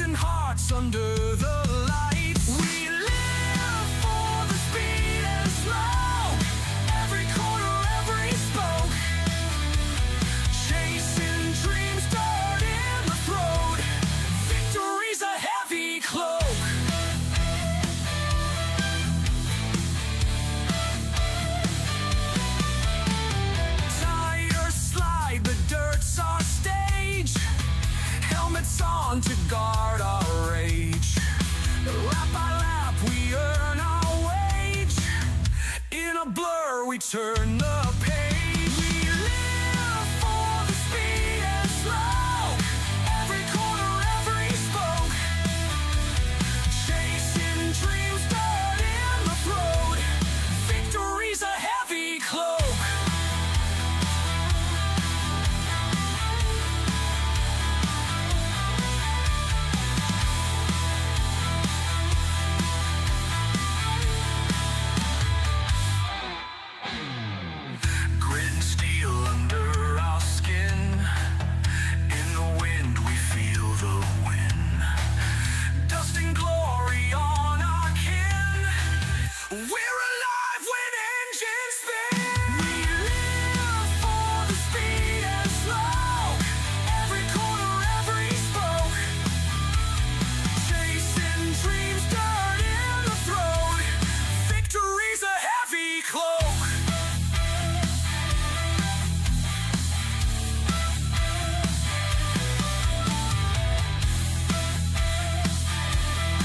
racing hearts under the lights. We live for the speed and slow, every corner, every spoke, chasing dreams, dirt in the throat. Victory's a heavy cloak. Tires slide, the dirt's our stage, helmets on to guard our rage. Lap by lap we earn our wage, in a blur we turn the page. We live for the speed and slow, every corner, every spoke, chasing dreams, dirt in the throat. Victory's a heavy cloak. Grit and steel under our skin, in the wind we feel the wind, dust and glory on our kin. We're alive when engines spin. We live for the speed and slow, every corner, every spoke, chasing dreams, dirt in the throat. Victory's a heavy cloak.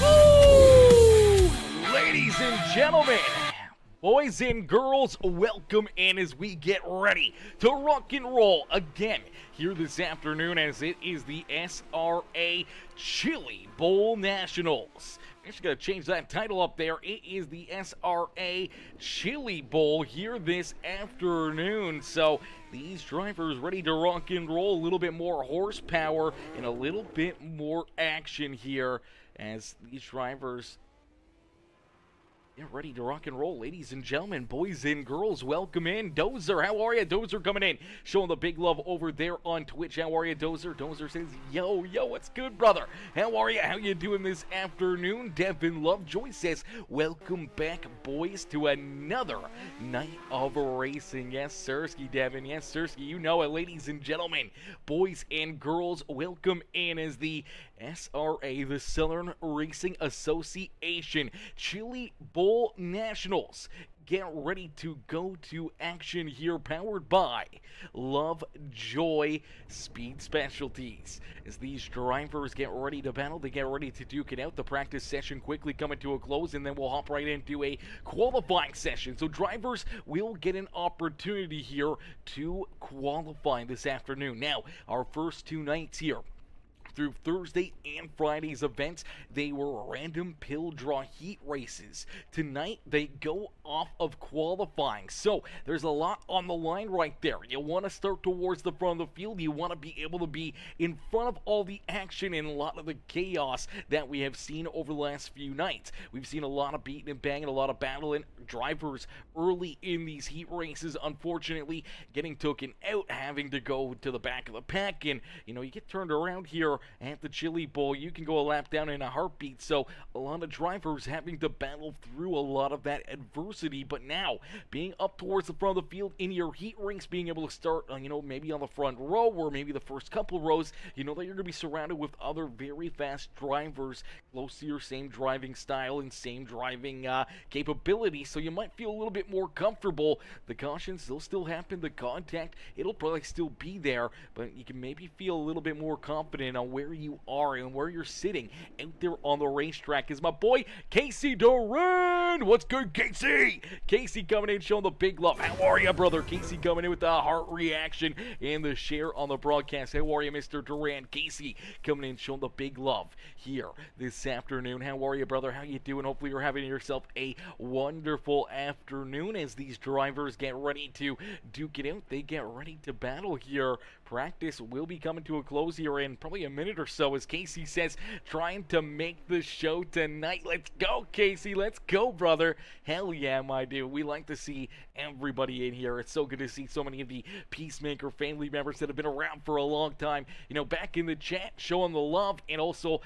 Woo! Ladies and gentlemen, boys and girls, welcome in as we get ready to rock and roll again here this afternoon, as it is the SRA Chili Bowl Nationals. I'm just going to change that title up there. It is the SRA Chili Bowl here this afternoon. So these drivers ready to rock and roll, a little bit more horsepower and a little bit more action here as these drivers get ready to rock and roll. Ladies and gentlemen, boys and girls, welcome in. Dozer, how are you? Dozer coming in, showing the big love over there on Twitch. How are you, Dozer? Dozer says, yo, what's good, brother? How are you? How you doing this afternoon? Devin Lovejoy says, welcome back, boys, to another night of racing. Yes, Sirski, Devin. Yes, Sirski, you know it. Ladies and gentlemen, boys and girls, welcome in as the SRA, the Southern Racing Association Chili Bowl Nationals get ready to go to action here, powered by Lovejoy Speed Specialties. As these drivers get ready to battle, they get ready to duke it out. The practice session quickly coming to a close, and then we'll hop right into a qualifying session. So drivers will get an opportunity here to qualify this afternoon. Now, our first two nights here, through Thursday and Friday's events, they were random pill draw heat races. Tonight, they go off of qualifying. So, there's a lot on the line right there. You want to start towards the front of the field. You want to be able to be in front of all the action and a lot of the chaos that we have seen over the last few nights. We've seen a lot of beating and banging, a lot of battling. Drivers early in these heat races, unfortunately, getting taken out, having to go to the back of the pack. And, you get turned around here at the Chili Bowl, you can go a lap down in a heartbeat. So a lot of drivers having to battle through a lot of that adversity. But now, being up towards the front of the field in your heat rinks, being able to start, maybe on the front row or maybe the first couple rows, you know that you're going to be surrounded with other very fast drivers close to your same driving style and same driving capability. So you might feel a little bit more comfortable. The cautions, they'll still happen. The contact, it'll probably still be there, but you can maybe feel a little bit more confident on where you are and where you're sitting out there on the racetrack. Is my boy Casey Duran. What's good, Casey? Casey coming in, showing the big love. How are you, brother? Casey coming in with the heart reaction and the share on the broadcast. How are you, Mr. Duran? Casey coming in, showing the big love here this afternoon. How are you, brother? How you doing? Hopefully you're having yourself a wonderful afternoon as these drivers get ready to duke it out. They get ready to battle here practice will be coming to a close here in probably a minute or so, as Casey says, trying to make the show tonight. Let's go, Casey. Let's go, brother. Hell yeah, my dude. We like to see everybody in here. It's so good to see so many of the Peacemaker family members that have been around for a long time, back in the chat, showing the love, and also,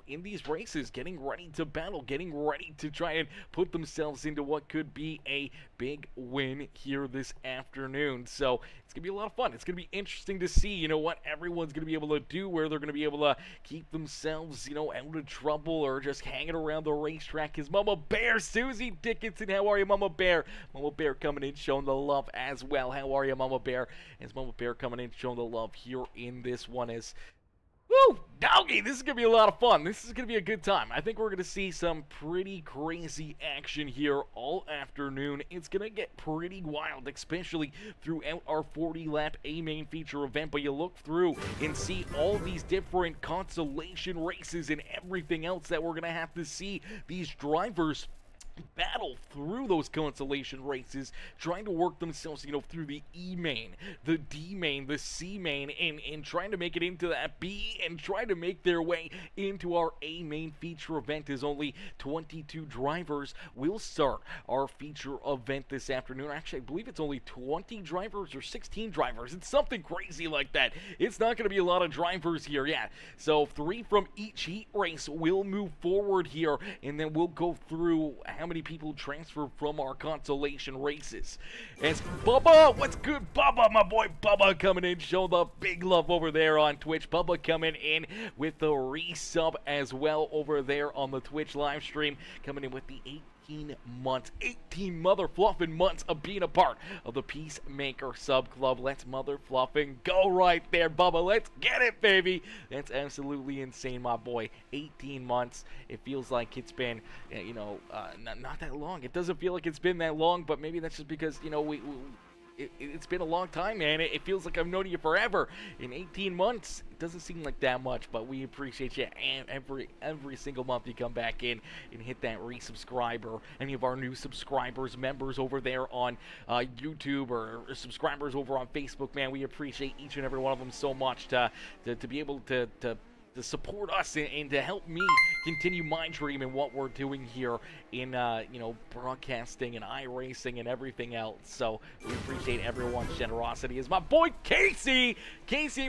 in these races, getting ready to battle, getting ready to try and put themselves into what could be a big win here this afternoon. So it's going to be a lot of fun. It's going to be interesting to see, what everyone's going to be able to do, where they're going to be able to keep themselves, out of trouble or just hanging around the racetrack. His Mama Bear, Susie Dickinson, how are you, Mama Bear? Mama Bear coming in, showing the love as well. How are you, Mama Bear? As Mama Bear coming in, showing the love here in this one is... Woo! Doggy, this is going to be a lot of fun. This is going to be a good time. I think we're going to see some pretty crazy action here all afternoon. It's going to get pretty wild, especially throughout our 40-lap A-Main feature event. But you look through and see all these different consolation races and everything else that we're going to have to see these drivers battle through those consolation races, trying to work themselves, through the E-Main, the D-Main, the C-Main, and trying to make it into that B, and try to make their way into our A-Main feature event, as only 22 drivers will start our feature event this afternoon. Actually, I believe it's only 20 drivers or 16 drivers. It's something crazy like that. It's not going to be a lot of drivers here, yeah. So 3 from each heat race will move forward here, and then we'll go through how many people transfer from our consolation races. As Bubba, what's good, Bubba? My boy Bubba coming in, show the big love over there on Twitch. Bubba coming in with the resub as well over there on the Twitch live stream, coming in with the 18 mother fluffing months of being a part of the Peacemaker sub club. Let's mother fluffing go right there, Bubba. Let's get it, baby. That's absolutely insane, my boy. 18 months. It feels like it's been, not that long. It doesn't feel like it's been that long, but maybe that's just because, it's been a long time, man. It feels like I've known you forever. In 18 months, it doesn't seem like that much, but we appreciate you. And every single month you come back in and hit that resubscribe, or any of our new subscribers, members over there on YouTube, or subscribers over on Facebook, man. We appreciate each and every one of them so much to be able to support us and to help me continue my dream and what we're doing here in, broadcasting and iRacing and everything else. So we appreciate everyone's generosity. Is my boy Casey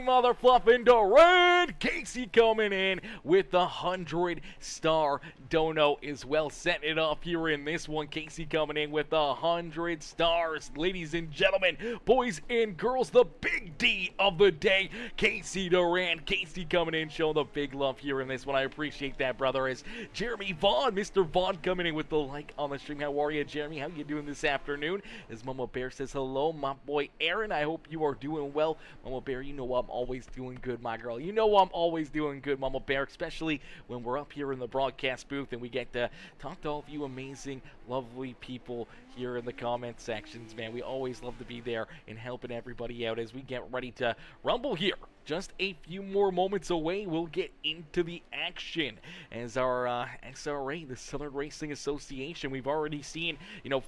mother fluffing Durant. Casey coming in with the 100-star dono as well, setting it off here in this one. Casey coming in with the 100 stars. Ladies and gentlemen, boys and girls, the big D of the day, Casey Durant. Casey coming in, showing the big love here in this one. I appreciate that, brother. Is Jeremy Vaughn, Mr. Vaughn, coming in with the like on the stream. How are you, Jeremy? How you doing this afternoon? As Mama Bear says hello, my boy Aaron. I hope you are doing well. Mama Bear, you know I'm always doing good, my girl. You know I'm always doing good, Mama Bear, especially when we're up here in the broadcast booth and we get to talk to all of you amazing, lovely people here in the comment sections, man. We always love to be there and helping everybody out as we get ready to rumble here. Just a few more moments away, we'll get into the action as our SRA, the Southern Racing Association. We've already seen,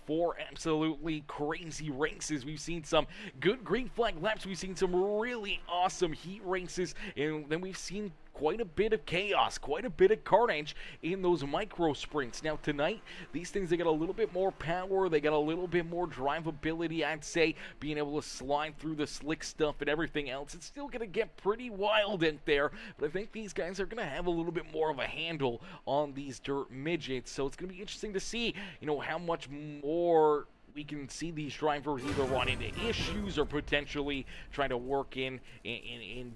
4 absolutely crazy races. We've seen some good green flag laps. We've seen some really awesome heat races, and then we've seen quite a bit of chaos, quite a bit of carnage in those micro sprints. Now tonight, these things, they got a little bit more power, they got a little bit more drivability, I'd say, being able to slide through the slick stuff and everything else. It's still going to get pretty wild in there, but I think these guys are going to have a little bit more of a handle on these dirt midgets, so it's going to be interesting to see, how much more we can see these drivers either run into issues or potentially try to work in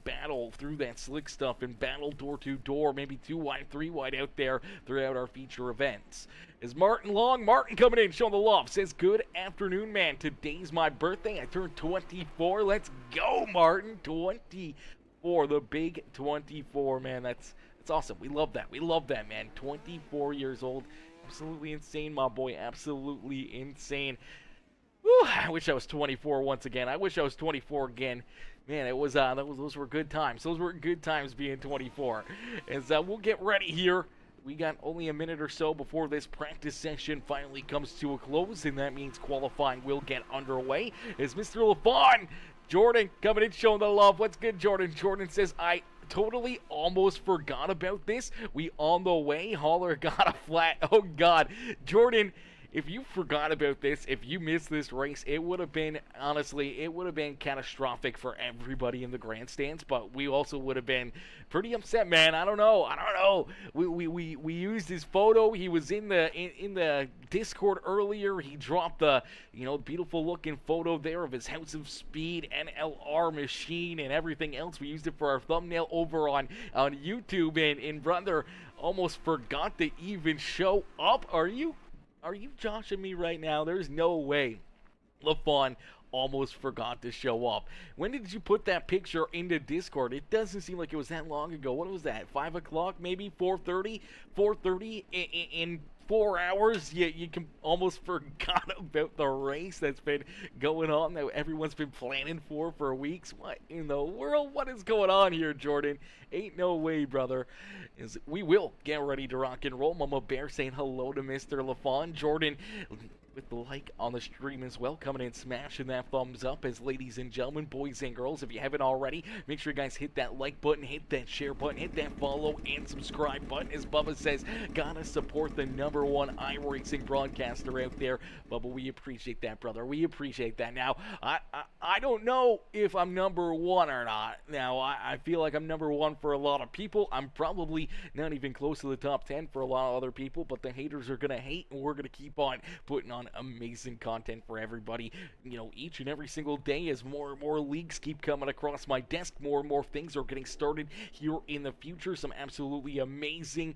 battle through that slick stuff and battle door to door, maybe 2 wide, 3 wide out there throughout our feature events. Is Martin coming in, showing the love, says, good afternoon, man. Today's my birthday. I turned 24. Let's go, Martin. 24, the big 24, man. That's awesome. We love that. We love that, man. 24 years old. Absolutely insane, my boy. Absolutely insane. Whew, I wish I was 24 once again. I wish I was 24 again. Man, it was those were good times. Those were good times being 24. As we'll get ready here. We got only a minute or so before this practice session finally comes to a close, and that means qualifying will get underway as Mr. LaFawn Jordan coming in showing the love. What's good, Jordan? Jordan says, I totally almost forgot about this. We on the way. Holler got a flat. Oh, God. Jordan, if you forgot about this, if you missed this race, it would have been, honestly, it would have been catastrophic for everybody in the grandstands, but we also would have been pretty upset, man. I don't know. We used his photo. He was in the Discord earlier. He dropped the, beautiful looking photo there of his House of Speed NLR machine and everything else. We used it for our thumbnail over on YouTube, and brother almost forgot to even show up. Are you joshing me right now? There's no way LaFawn almost forgot to show up. When did you put that picture into Discord? It doesn't seem like it was that long ago. What was that? 5 o'clock, maybe 4:30? 4:30 in 4 hours? You can almost forgot about the race that's been going on that everyone's been planning for weeks. What in the world? What is going on here, Jordan? Ain't no way, brother. We will get ready to rock and roll. Mama Bear saying hello to Mr. LaFawn. Jordan with the like on the stream as well, coming in smashing that thumbs up. As ladies and gentlemen, boys and girls, if you haven't already, make sure you guys hit that like button, hit that share button, hit that follow and subscribe button. As Bubba says, gotta support the #1 iRacing broadcaster out there. Bubba, we appreciate that, brother. We appreciate that. Now, I don't know if I'm #1 or not. Now, I feel like I'm #1 for a lot of people. I'm probably not even close to the top 10 for a lot of other people, but the haters are gonna hate, and we're gonna keep on putting on amazing content for everybody, each and every single day. As more and more leagues keep coming across my desk, more and more things are getting started here in the future. Some absolutely amazing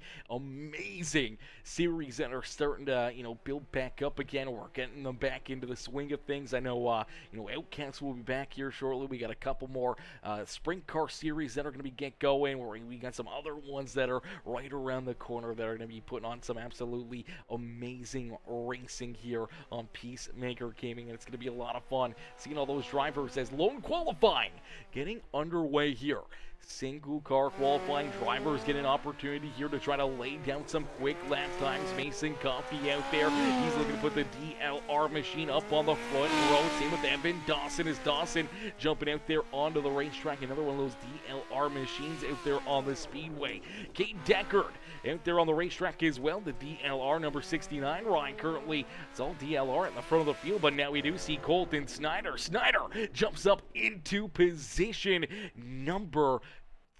series that are starting to build back up again. We're getting them back into the swing of things. I know Outcast will be back here shortly. We got a couple more sprint car series that are going to get going. We got some other ones that are right around the corner that are going to be putting on some absolutely amazing racing here on Peacemaker Gaming, and it's going to be a lot of fun seeing all those drivers as lone qualifying getting underway here. Single car qualifying drivers get an opportunity here to try to lay down some quick lap times. Mason Coffey out there. He's looking to put the DLR machine up on the front row. Same with Evan Dawson as Dawson jumping out there onto the racetrack. Another one of those DLR machines out there on the speedway. Kate Deckard out there on the racetrack as well. The DLR number 69 ride currently. It's all DLR at the front of the field, but now we do see Colton Snyder. Snyder jumps up into position number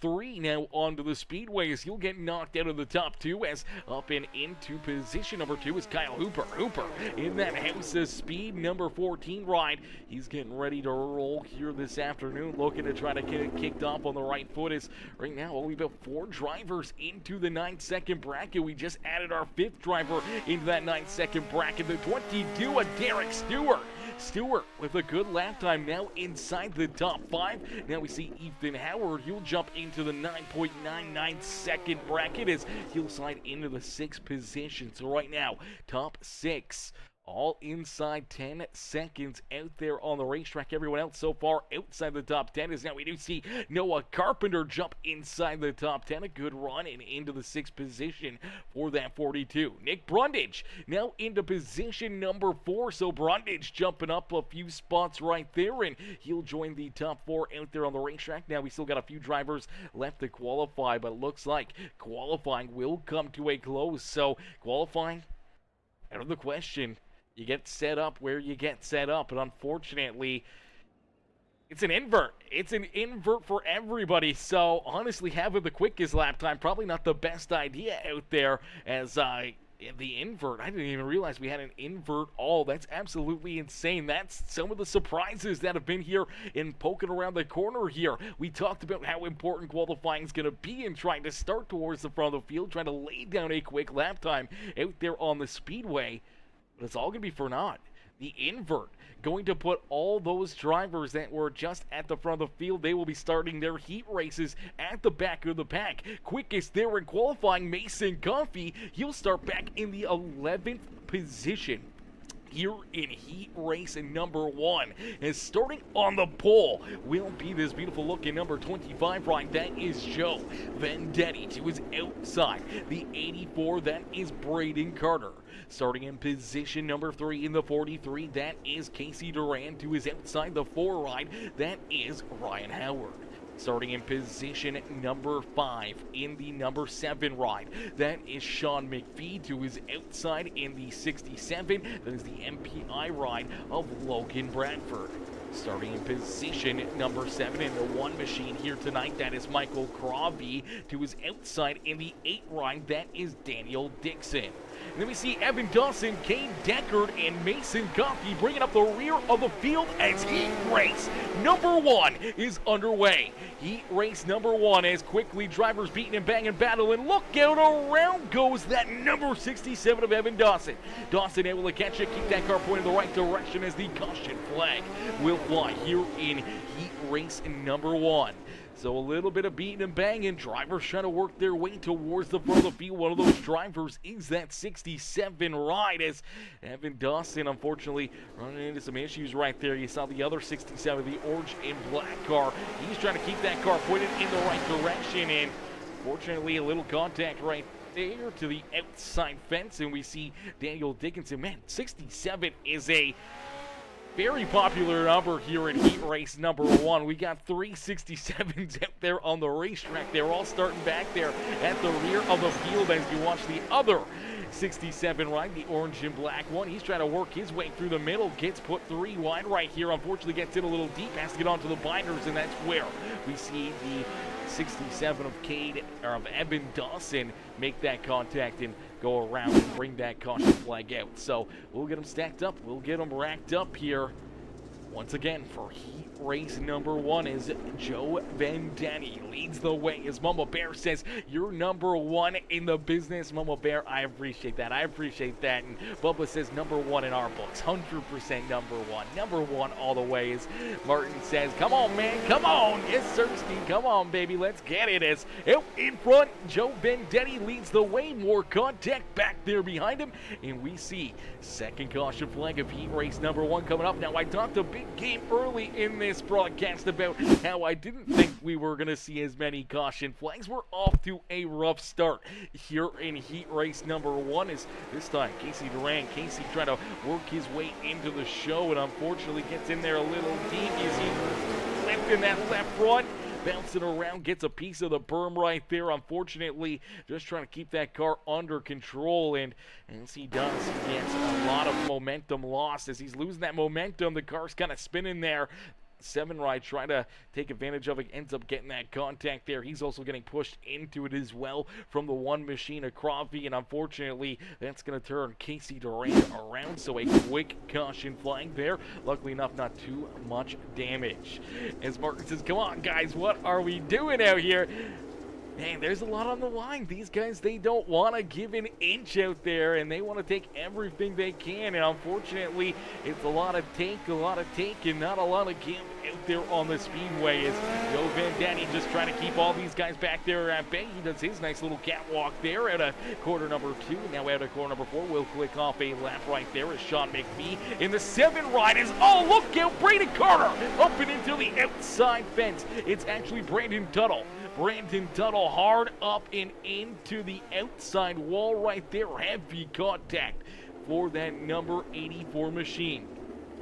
3 now onto the speedways. He'll get knocked out of the top 2 as up and into position number 2 is Kyle Hooper. Hooper in that House of Speed number 14 ride. He's getting ready to roll here this afternoon, looking to try to get it kicked off on the right foot. Is right now only about 4 drivers into the 9-second bracket. We just added our 5th driver into that 9-second bracket. The 22 of Derek Stewart. Stewart with a good lap time now inside the top 5. Now we see Ethan Howard. He'll jump into the 9.99 second bracket as he'll slide into the 6th position. So right now, top 6. All inside 10 seconds out there on the racetrack. Everyone else so far outside the top 10 is now we do see Noah Carpenter jump inside the top 10. A good run and into the 6th position for that 42. Nick Brundage now into position number 4. So Brundage jumping up a few spots right there, and he'll join the top 4 out there on the racetrack. Now we still got a few drivers left to qualify, but it looks like qualifying will come to a close. So qualifying out of the question. You get set up where you get set up, but unfortunately, it's an invert. It's an invert for everybody. So honestly, having the quickest lap time probably not the best idea out there. As the invert, I didn't even realize we had an invert all. That's absolutely insane. That's some of the surprises that have been here in poking around the corner here. We talked about how important qualifying is going to be in trying to start towards the front of the field, trying to lay down a quick lap time out there on the speedway. But it's all going to be for naught. The invert going to put all those drivers that were just at the front of the field, they will be starting their heat races at the back of the pack. Quickest there in qualifying, Mason Coffey. He'll start back in the 11th position. here in heat race number 1. And starting on the pole will be this beautiful looking number 25 ride. That is Joe Vendetti. To his outside, the 84, that is Braden Carter. Starting in position number 3 in the 43, that is Casey Duran. To his outside, the 4 ride, that is Ryan Howard. Starting in position number 5 in the number 7 ride, that is Sean McPhee. To his outside in the 67, that is the MPI ride of Logan Bradford. Starting in position number 7 in the 1 machine here tonight, that is Michael Crawvey. To his outside in the 8 ride, that is Daniel Dixon. And then we see Evan Dawson, Kane Deckard, and Mason Coffey bringing up the rear of the field as heat race number 1 is underway. Heat race number 1 as quickly drivers beating and banging battle, and look out, around goes that number 67 of Evan Dawson. Dawson able to catch it, keep that car pointed the right direction as the caution flag will fly here in heat race number 1. So a little bit of beating and banging. Drivers trying to work their way towards the front of the field. One of those drivers is that 67 ride, as Evan Dawson unfortunately running into some issues right there. You saw the other 67, the orange and black car. He's trying to keep that car pointed in the right direction, and fortunately a little contact right there to the outside fence, and we see Daniel Dickinson. Man, 67 is a very popular number here in heat race number 1. We got 3 67s out there on the racetrack. They're all starting back there at the rear of the field as you watch the other 67 ride, the orange and black one. He's trying to work his way through the middle, gets put 3 wide right here. Unfortunately gets in a little deep, has to get onto the binders, and that's where we see the 67 of Evan Dawson make that contact and go around and bring that caution flag out. So we'll get them stacked up, we'll get them racked up here. Once again, for heat race number 1 is Joe Vendetti leads the way as Mama Bear says, "You're number 1 in the business." Mama Bear, I appreciate that. I appreciate that. And Bubba says number 1 in our books. 100% number 1. Number 1 all the way, as Martin says, "Come on, man. Come on. Yes, Sirski. Come on, baby. Let's get it." As out in front, Joe Vendetti leads the way. More contact back there behind him. And we see second caution flag of heat race number 1 coming up. Now, I talked a big game early in this broadcast about how I didn't think we were going to see as many caution flags. We're off to a rough start here in heat race number 1. Is this time Casey Duran. Casey trying to work his way into the show, and unfortunately gets in there a little deep. You see lifting that left front, bouncing around, gets a piece of the berm right there. Unfortunately, just trying to keep that car under control, and as he does, he gets a lot of momentum lost. As he's losing that momentum, the car's kind of spinning there. 7 ride trying to take advantage of it, ends up getting that contact there. He's also getting pushed into it as well from the 1 machine of Crawford, and unfortunately that's going to turn Casey Duran around, so a quick caution flag there. Luckily enough, not too much damage. As Martin says, "Come on guys, what are we doing out here?" Man, there's a lot on the line. These guys, they don't want to give an inch out there, and they want to take everything they can, and unfortunately, it's a lot of take, and not a lot of give out there on the speedway. As Joe Vendetti just trying to keep all these guys back there at bay. He does his nice little catwalk there out of corner number 2. Now out of corner number 4, we'll click off a lap right there as Sean McPhee in the 7 ride is, oh, look out, Braden Carter up and into the outside fence. It's actually Brandon Tuttle. Brandon Tuttle hard up and into the outside wall right there. Heavy contact for that number 84 machine.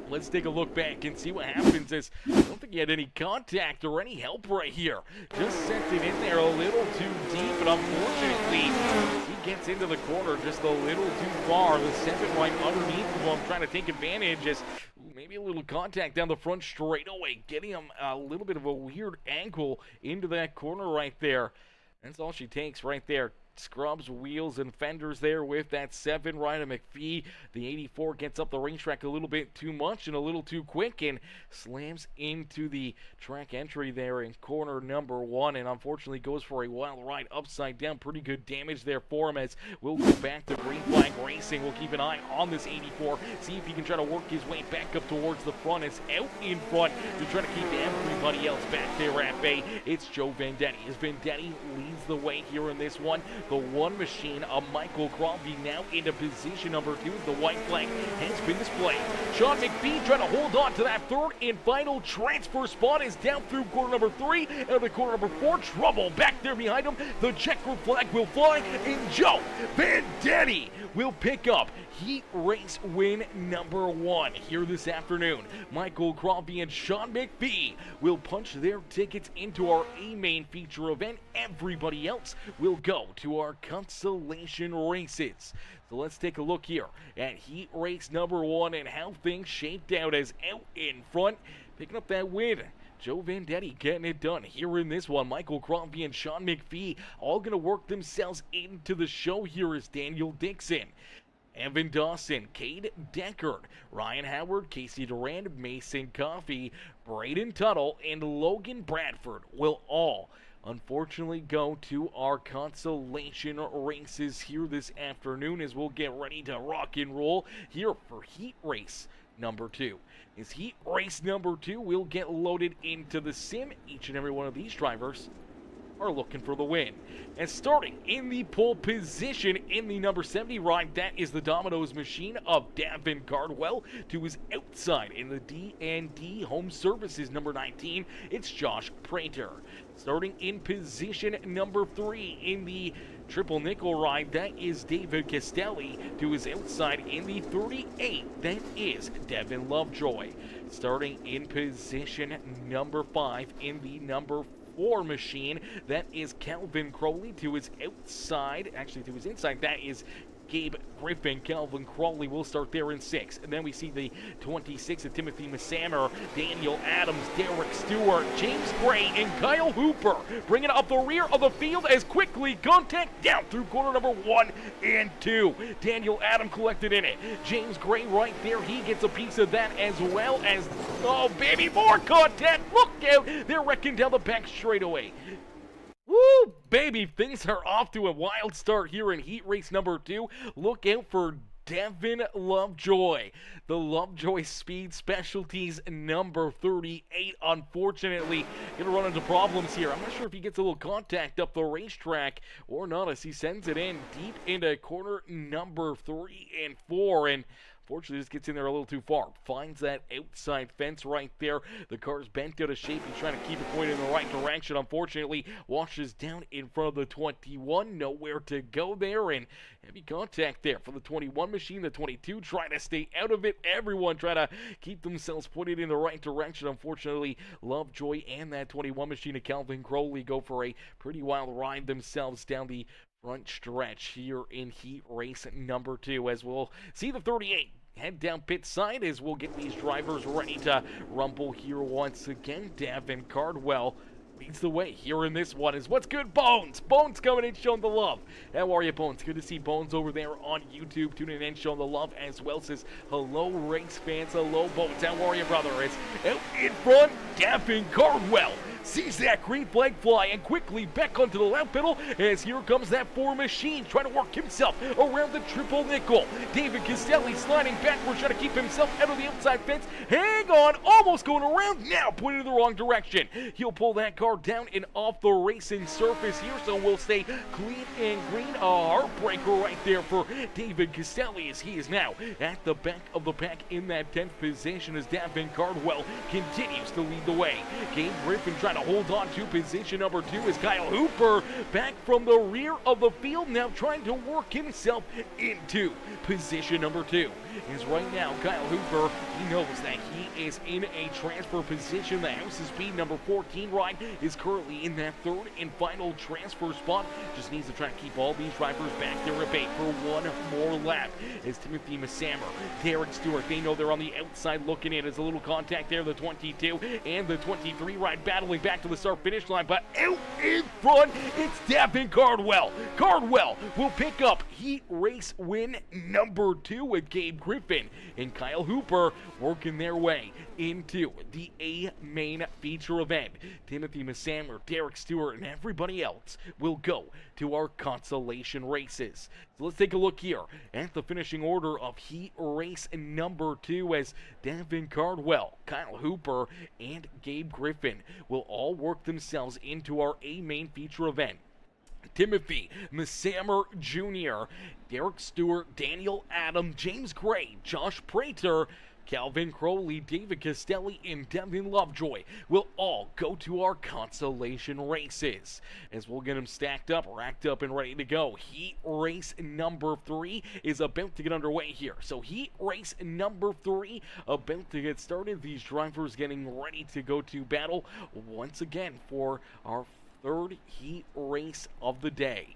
Let's take a look back and see what happens. As I don't think he had any contact or any help right here. Just sent it in there a little too deep, but unfortunately he gets into the corner just a little too far. The 7 right underneath of him trying to take advantage as maybe a little contact down the front straightaway, getting him a little bit of a weird angle into that corner right there. That's all she takes right there. Scrubs, wheels, and fenders there with that 7 right of McPhee. The 84 gets up the racetrack a little bit too much and a little too quick and slams into the track entry there in corner number 1, and unfortunately goes for a wild ride upside down. Pretty good damage there for him, as we'll go back to green flag racing. We'll keep an eye on this 84, see if he can try to work his way back up towards the front. It's out in front to try to keep everybody else back there at bay. It's Joe Vendetti. As Vendetti leads the way here in this one, the 1 machine of Michael Crosby now into position number 2 as the white flag has been displayed. Sean McPhee trying to hold on to that 3rd and final transfer spot is down through corner number 3 and the corner number 4. Trouble back there behind him. The checkered flag will fly and Joe Vendetti will pick up heat race win number 1 here this afternoon. Michael Crosby and Sean McPhee will punch their tickets into our A-main feature event. Everybody else will go to our consolation races. So let's take a look here at heat race number 1 and how things shaped out as out in front, picking up that win. Joe Vendetti getting it done here in this one. Michael Crosby and Sean McPhee all going to work themselves into the show here as Daniel Dixon, Evan Dawson, Cade Deckard, Ryan Howard, Casey Durand, Mason Coffey, Braden Tuttle, and Logan Bradford will all unfortunately go to our consolation races here this afternoon as we'll get ready to rock and roll here for heat race number 2. As heat race number 2 will get loaded into the sim. Each and every one of these drivers are looking for the win. And starting in the pole position in the number 70 ride, that is the Domino's machine of Davin Cardwell. To his outside in the D&D Home Services number 19, it's Josh Prater. Starting in position number 3 in the triple nickel ride, that is David Castelli. To his outside in the 38, that is Devin Lovejoy. Starting in position number 5 in the number 4 machine, that is Calvin Crowley. To his outside, actually to his inside, that is Gabe Griffin. Calvin Crawley will start there in 6. And then we see the 26 of Timothy Massamer, Daniel Adams, Derek Stewart, James Gray, and Kyle Hooper bringing it up the rear of the field as quickly contact down through corner number 1 and 2. Daniel Adams collected in it. James Gray right there, he gets a piece of that as well as, oh baby, more contact. Look out, they're wrecking down the back straightaway. Woo, baby, things are off to a wild start here in heat race number 2. Look out for Devin Lovejoy. The Lovejoy Speed Specialties number 38, unfortunately, going to run into problems here. I'm not sure if he gets a little contact up the racetrack or not as he sends it in deep into corner number 3 and 4. And unfortunately, just gets in there a little too far. Finds that outside fence right there. The car's bent out of shape. He's trying to keep it pointed in the right direction. Unfortunately, washes down in front of the 21. Nowhere to go there, and heavy contact there for the 21 machine. The 22 trying to stay out of it. Everyone trying to keep themselves pointed in the right direction. Unfortunately, Lovejoy and that 21 machine of Calvin Crowley go for a pretty wild ride themselves down the front stretch here in heat race number 2, as we'll see the 38 head down pit side as we'll get these drivers ready to rumble here once again. Davin Cardwell leads the way here in this one. Is what's good, Bones? Bones coming in showing the love. How are you, Bones? Good to see Bones over there on YouTube tuning in, showing the love as well. Says hello, race fans. Hello, Bones. How are you, brother? It's out in front, Davin Cardwell sees that green flag fly and quickly back onto the left pedal as here comes that 4 machine trying to work himself around the triple nickel. David Castelli sliding backwards, trying to keep himself out of the outside fence. Hang on, almost going around, now pointing in the wrong direction. He'll pull that car down and off the racing surface here, so we'll stay clean and green. A heartbreaker right there for David Castelli as he is now at the back of the pack in that 10th position as Davin Cardwell continues to lead the way. Gabe Griffin trying to hold on to position number 2 as Kyle Hooper back from the rear of the field, now trying to work himself into position number 2. Is right now Kyle Hooper, he knows that he is in a transfer position. The House's Speed number 14 ride is currently in that 3rd and final transfer spot. Just needs to try to keep all these drivers back there at bay for one more lap. As Timothy Massamer, Derek Stewart, they know they're on the outside looking in. As a little contact there, the 22 and the 23 ride battling back to the start-finish line, but out in front, it's Davin Cardwell. Cardwell will pick up heat race win number 2 with Gabe Griffin and Kyle Hooper working their way into the A-main feature event. Timothy Massamer, Derek Stewart, and everybody else will go to our consolation races. So let's take a look here at the finishing order of heat race number 2 as Davin Cardwell, Kyle Hooper, and Gabe Griffin will all work themselves into our A-main feature event. Timothy Missamer Jr., Derek Stewart, Daniel Adam, James Gray, Josh Prater, Calvin Crowley, David Castelli, and Devin Lovejoy will all go to our consolation races. As we'll get them stacked up, racked up, and ready to go. Heat race number 3 is about to get underway here. So heat race number 3 about to get started. These drivers getting ready to go to battle once again for our third heat race of the day.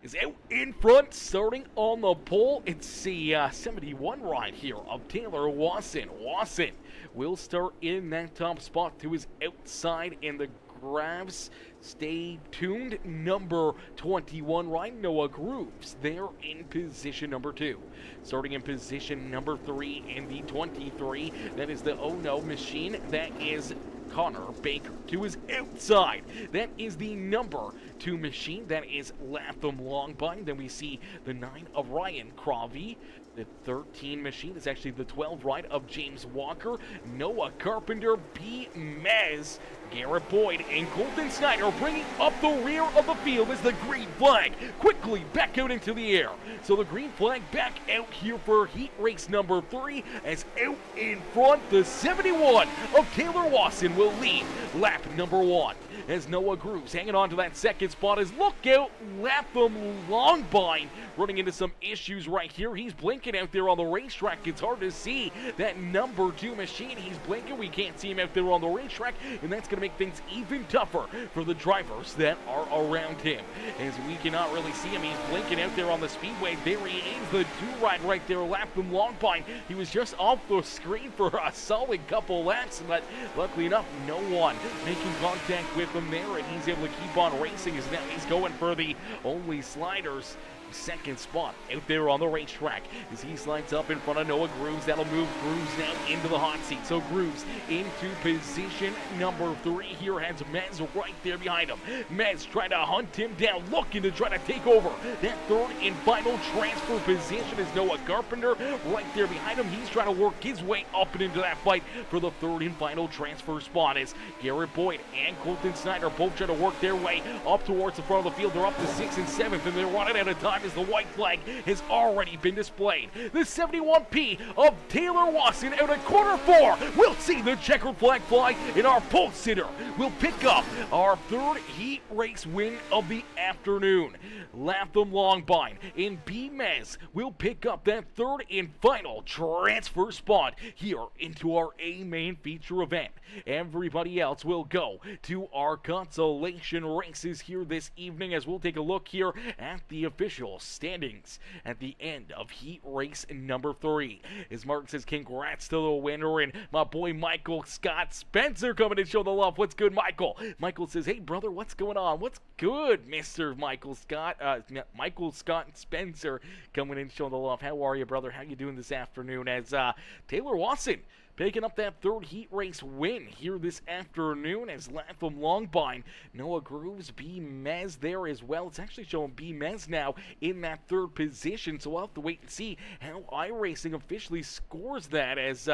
Is out in front, starting on the pole. It's the 71 ride here of Taylor Wasson. Wasson will start in that top spot to his outside, and the grabs stay tuned. Number 21 ride, Noah Grooves, there in position number 2. Starting in position number 3 in the 23, that is the Oh No machine. That is Connor Baker to his outside. That is the number 2 machine. That is Latham Longbind. Then we see the 9 of Ryan Crawvey. The 13 machine is actually the 12 ride of James Walker. Noah Carpenter, B. Mez, Garrett Boyd, and Colton Snyder bringing up the rear of the field as the green flag quickly back out into the air. So the green flag back out here for heat race number 3, as out in front, the 71 of Taylor Wasson will lead lap number 1. As Noah Grooves hanging on to that second spot as look out, Latham Longbind running into some issues right here. He's blinking out there on the racetrack. It's hard to see that number 2 machine. He's blinking. We can't see him out there on the racetrack, and that's going to make things even tougher for the drivers that are around him. As we cannot really see him, he's blinking out there on the speedway. There he is, the 2 ride right there, Latham Longbind. He was just off the screen for a solid couple laps, but luckily enough, no one making contact with him there, and he's able to keep on racing as now he's going for the only sliders second spot out there on the racetrack as he slides up in front of Noah Grooves. That'll move Grooves now into the hot seat. So Grooves into position number 3. Here has Mez right there behind him. Mez trying to hunt him down, looking to try to take over that third and final transfer position is Noah Carpenter right there behind him. He's trying to work his way up and into that fight for the third and final transfer spot as Garrett Boyd and Colton Snyder both trying to work their way up towards the front of the field. They're up to 6th and 7th, and they're running out of time as the white flag has already been displayed. The 71P of Taylor Wasson out at corner 4. We'll see the checkered flag fly, and our pole sitter will pick up our third heat race win of the afternoon. Latham Longbind and B. Mez will pick up that third and final transfer spot here into our A main feature event. Everybody else will go to our consolation races here this evening as we'll take a look here at the official standings at the end of heat race number 3. As Martin says, congrats to the winner, and my boy Michael Scott Spencer coming to show the love. What's good, Michael? Michael says, hey brother, what's going on? What's good, Mr. Michael Scott? Michael Scott Spencer coming in showing the love. How are you, brother? How you doing this afternoon? As Taylor Wasson picking up that third heat race win here this afternoon as Latham Longbind. Noah Grooves, B. Mez there as well. It's actually showing B. Mez now in that third position, so we'll have to wait and see how iRacing officially scores that as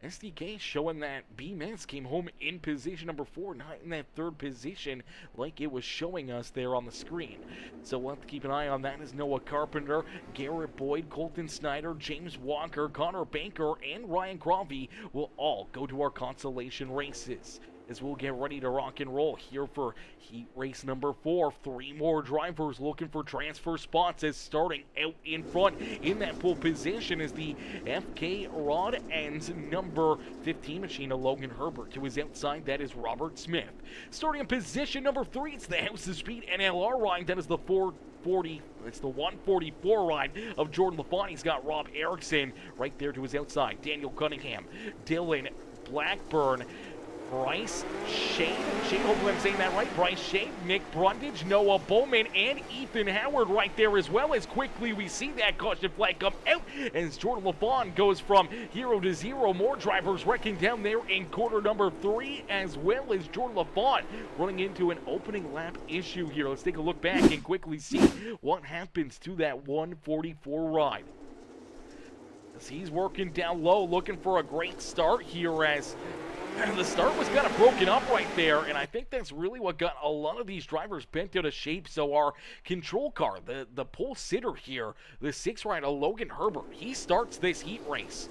SDK showing that B. Mez came home in position number 4, not in that third position like it was showing us there on the screen. So we'll have to keep an eye on that as Noah Carpenter, Garrett Boyd, Colton Snyder, James Walker, Connor Baker, and Ryan Crawvey will all go to our consolation races. As we'll get ready to rock and roll here for heat race number 4. 3 more drivers looking for transfer spots as starting out in front in that pole position is the FK Rod and number 15 machine of Logan Herbert. To his outside, that is Robert Smith. Starting in position number 3, it's the House of Speed NLR ride. That is the 440. It's the 144 ride of Jordan LaFont. He's got Rob Erickson right there to his outside. Daniel Cunningham, Dylan Blackburn, Bryce Shane, hopefully I'm saying that right, Bryce Shane, Nick Brundage, Noah Bowman, and Ethan Howard right there as well. As quickly we see that caution flag come out as Jordan LaFont goes from 0 to 0. More drivers wrecking down there in quarter number 3, as well as Jordan LaFont running into an opening lap issue here. Let's take a look back and quickly see what happens to that 144 ride. As he's working down low, looking for a great start here as And the start was kind of broken up right there, and I think that's really what got a lot of these drivers bent out of shape. So our control car, the pole sitter here, the 6 rider Logan Herbert, he starts this heat race.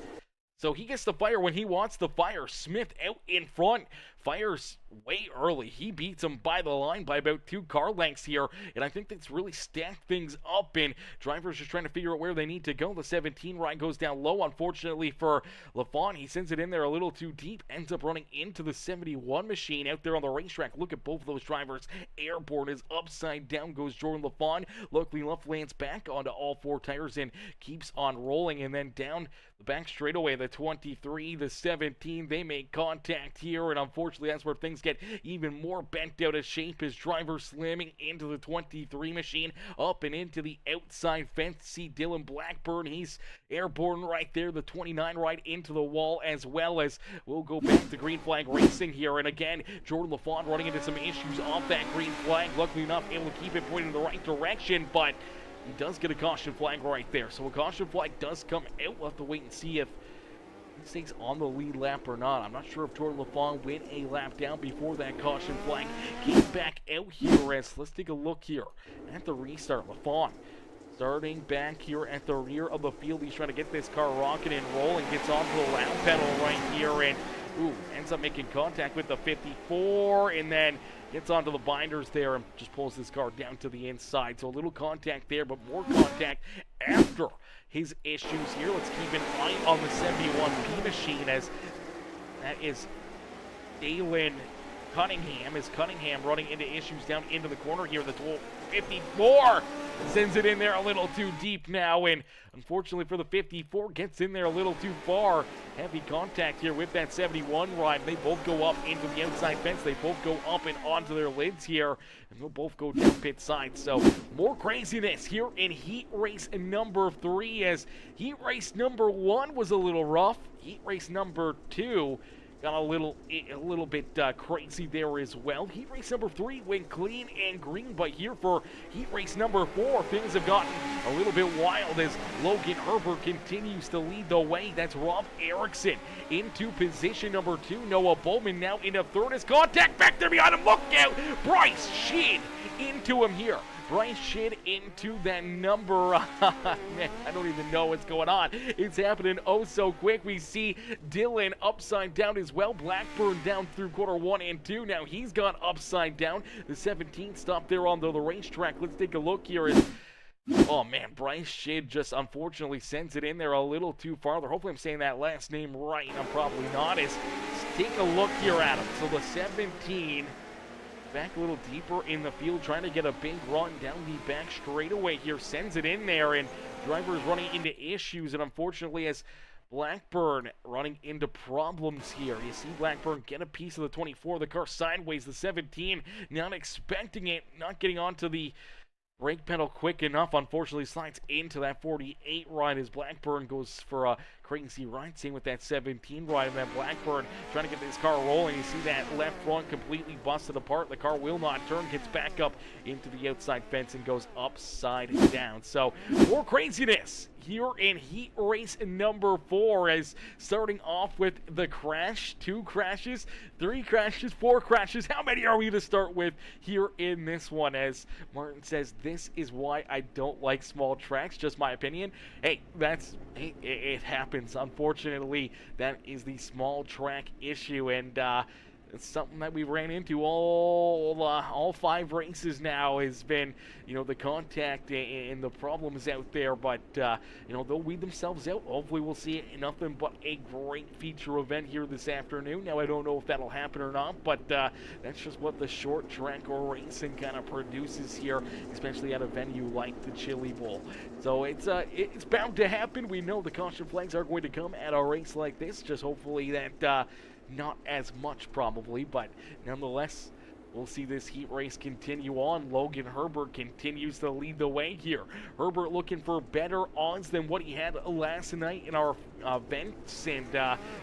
So he gets to fire when he wants to fire. Smith out in front, fires way early. He beats him by the line by about 2 car lengths here, and I think that's really stacked things up, and drivers just trying to figure out where they need to go. The 17 ride goes down low, unfortunately for LaFawn. He sends it in there a little too deep, ends up running into the 71 machine out there on the racetrack. Look at both of those drivers. Airborne is upside down goes Jordan LaFawn. Luckily enough, lands back onto all 4 tires and keeps on rolling, and then down the back straightaway, the 23, the 17, they make contact here, and unfortunately that's where things get even more bent out of shape as driver slamming into the 23 machine, up and into the outside fence. See Dylan Blackburn, he's airborne right there, the 29 right into the wall, as well as we'll go back to green flag racing here, and again, Jordan LaFawn running into some issues off that green flag. Luckily enough, able to keep it pointing in the right direction, but he does get a caution flag right there. So a caution flag does come out. We'll have to wait and see if he stays on the lead lap or not. I'm not sure if Jordan LaFawn went a lap down before that caution flag came back out here. As let's take a look here at the restart. LaFawn starting back here at the rear of the field. He's trying to get this car rocking and rolling. Gets onto the loud pedal right here and ends up making contact with the 54 and then gets onto the binders there and just pulls this car down to the inside. So a little contact there, but more contact after his issues here. Let's keep an eye on the 71P machine as that is Dalen Cunningham. Is Cunningham running into issues down into the corner here. The 54 sends it in there a little too deep now, and unfortunately for the 54, gets in there a little too far. Heavy contact here with that 71 ride. They both go up into the outside fence. They both go up and onto their lids here, and they'll both go down pit side. So more craziness here in heat race number 3, as heat race number 1 was a little rough. Heat race number 2 got a little bit crazy there as well. Heat race number 3 went clean and green, but here for heat race number 4, things have gotten a little bit wild as Logan Herbert continues to lead the way. That's Rob Erickson into position number 2. Noah Bowman now into third as contact back there behind him. Look out! Bryce Shid into him here. Bryce Shid into that number. Man, I don't even know what's going on. It's happening oh so quick. We see Dylan upside down as well. Blackburn down through quarter 1 and 2. Now he's gone upside down. The 17 stopped there on the racetrack. Let's take a look here. Oh man, Bryce Shid just unfortunately sends it in there a little too farther. Hopefully I'm saying that last name right. I'm probably not. Let's take a look here at him. So the 17 back a little deeper in the field, trying to get a big run down the back straightaway here, sends it in there, and driver is running into issues, and unfortunately as Blackburn running into problems here. You see Blackburn get a piece of the 24, the car sideways, the 17 not expecting it, not getting onto the brake pedal quick enough, unfortunately slides into that 48 ride as Blackburn goes for a crazy ride scene with that 17 ride, and then Blackburn trying to get this car rolling. You see that left front completely busted apart. The car will not turn, gets back up into the outside fence and goes upside down. So more craziness here in heat race number 4, as starting off with the crash, 2 crashes, 3 crashes, 4 crashes. How many are we to start with here in this one? As Martin says, this is why I don't like small tracks, just my opinion. Hey, it happens. Unfortunately, that is the small track issue, and it's something that we ran into all 5 races now. Has been, the contact and the problems out there, but they'll weed themselves out. Hopefully we'll see nothing but a great feature event here this afternoon. Now I don't know if that'll happen or not, but that's just what the short track or racing kind of produces here, especially at a venue like the Chili Bowl. So it's bound to happen. We know the caution flags are going to come at a race like this. Just hopefully that not as much probably, but nonetheless, we'll see this heat race continue on. Logan Herbert continues to lead the way here. Herbert looking for better odds than what he had last night in our events, and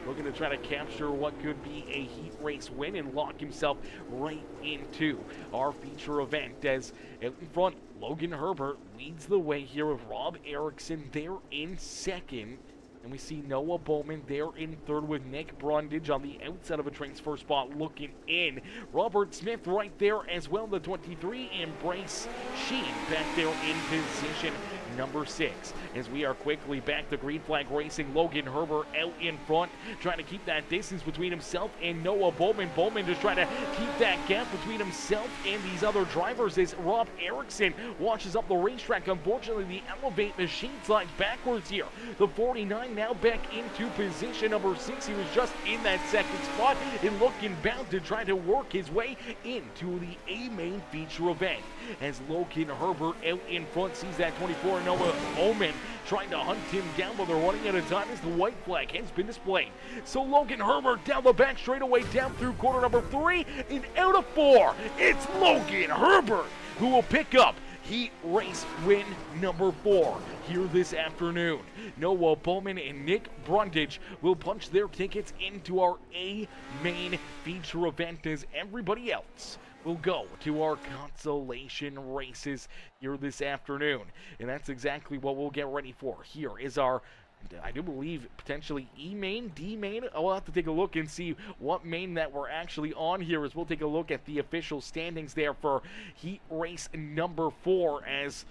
looking to try to capture what could be a heat race win and lock himself right into our feature event. As out in front, Logan Herbert leads the way here with Rob Erickson there in second. And we see Noah Bowman there in third with Nick Brundage on the outside of a transfer spot looking in. Robert Smith right there as well, the 23, and Bryce Sheen back there in position number 6. As we are quickly back to green flag racing, Logan Herbert out in front, trying to keep that distance between himself and Noah Bowman. Bowman just trying to keep that gap between himself and these other drivers as Rob Erickson washes up the racetrack. Unfortunately, the Elevate machine slides backwards here. The 49 now back into position number 6. He was just in that second spot and looking bound to try to work his way into the A-Main feature event. As Logan Herbert out in front sees that 24 Noah Bowman trying to hunt him down, but they're running out of time as the white flag has been displayed. So Logan Herbert down the back straightaway, down through corner number 3, and out of 4, it's Logan Herbert who will pick up heat race win number 4 here this afternoon. Noah Bowman and Nick Brundage will punch their tickets into our A-Main feature event as everybody else will go to our consolation races here this afternoon. And that's exactly what we'll get ready for. Here is our, I do believe, potentially E-Main, D-Main. I'll have to take a look and see what main that we're actually on here, as we'll take a look at the official standings there for heat race number 4 as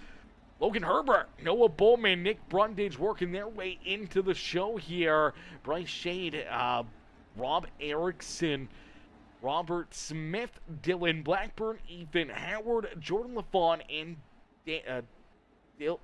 Logan Herbert, Noah Bowman, Nick Brundage working their way into the show here. Bryce Shade, Rob Erickson, Robert Smith, Dylan Blackburn, Ethan Howard, Jordan LaFawn, and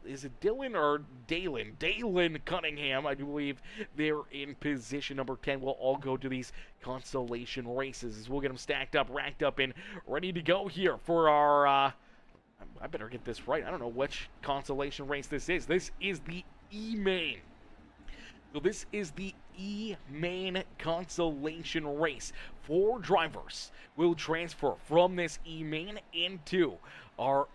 is it Dylan or Dalen? Dalen Cunningham, I believe they're in position number 10. We'll all go to these consolation races as we'll get them stacked up, racked up, and ready to go here for our, I better get this right. I don't know which consolation race this is. This is the E-Main. So this is the E-Main consolation race. 4 drivers will transfer from this E-Main into our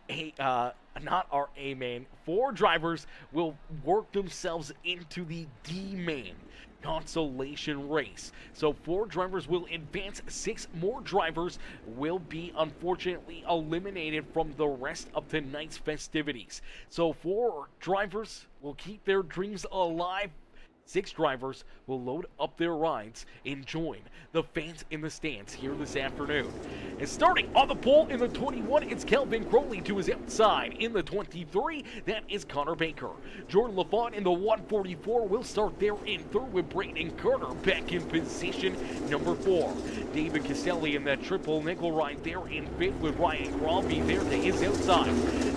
not our A-Main. 4 drivers will work themselves into the D-Main consolation race. So 4 drivers will advance. 6 more drivers will be unfortunately eliminated from the rest of tonight's festivities. So 4 drivers will keep their dreams alive. 6 drivers will load up their rides and join the fans in the stands here this afternoon. And starting on the pole in the 21, it's Kelvin Crowley to his outside. In the 23, that is Connor Baker. Jordan LaFawn in the 144 will start there in third with Brayden Carter back in position number 4. David Caselli in that triple nickel ride there in 5th with Ryan Crosby there to his outside.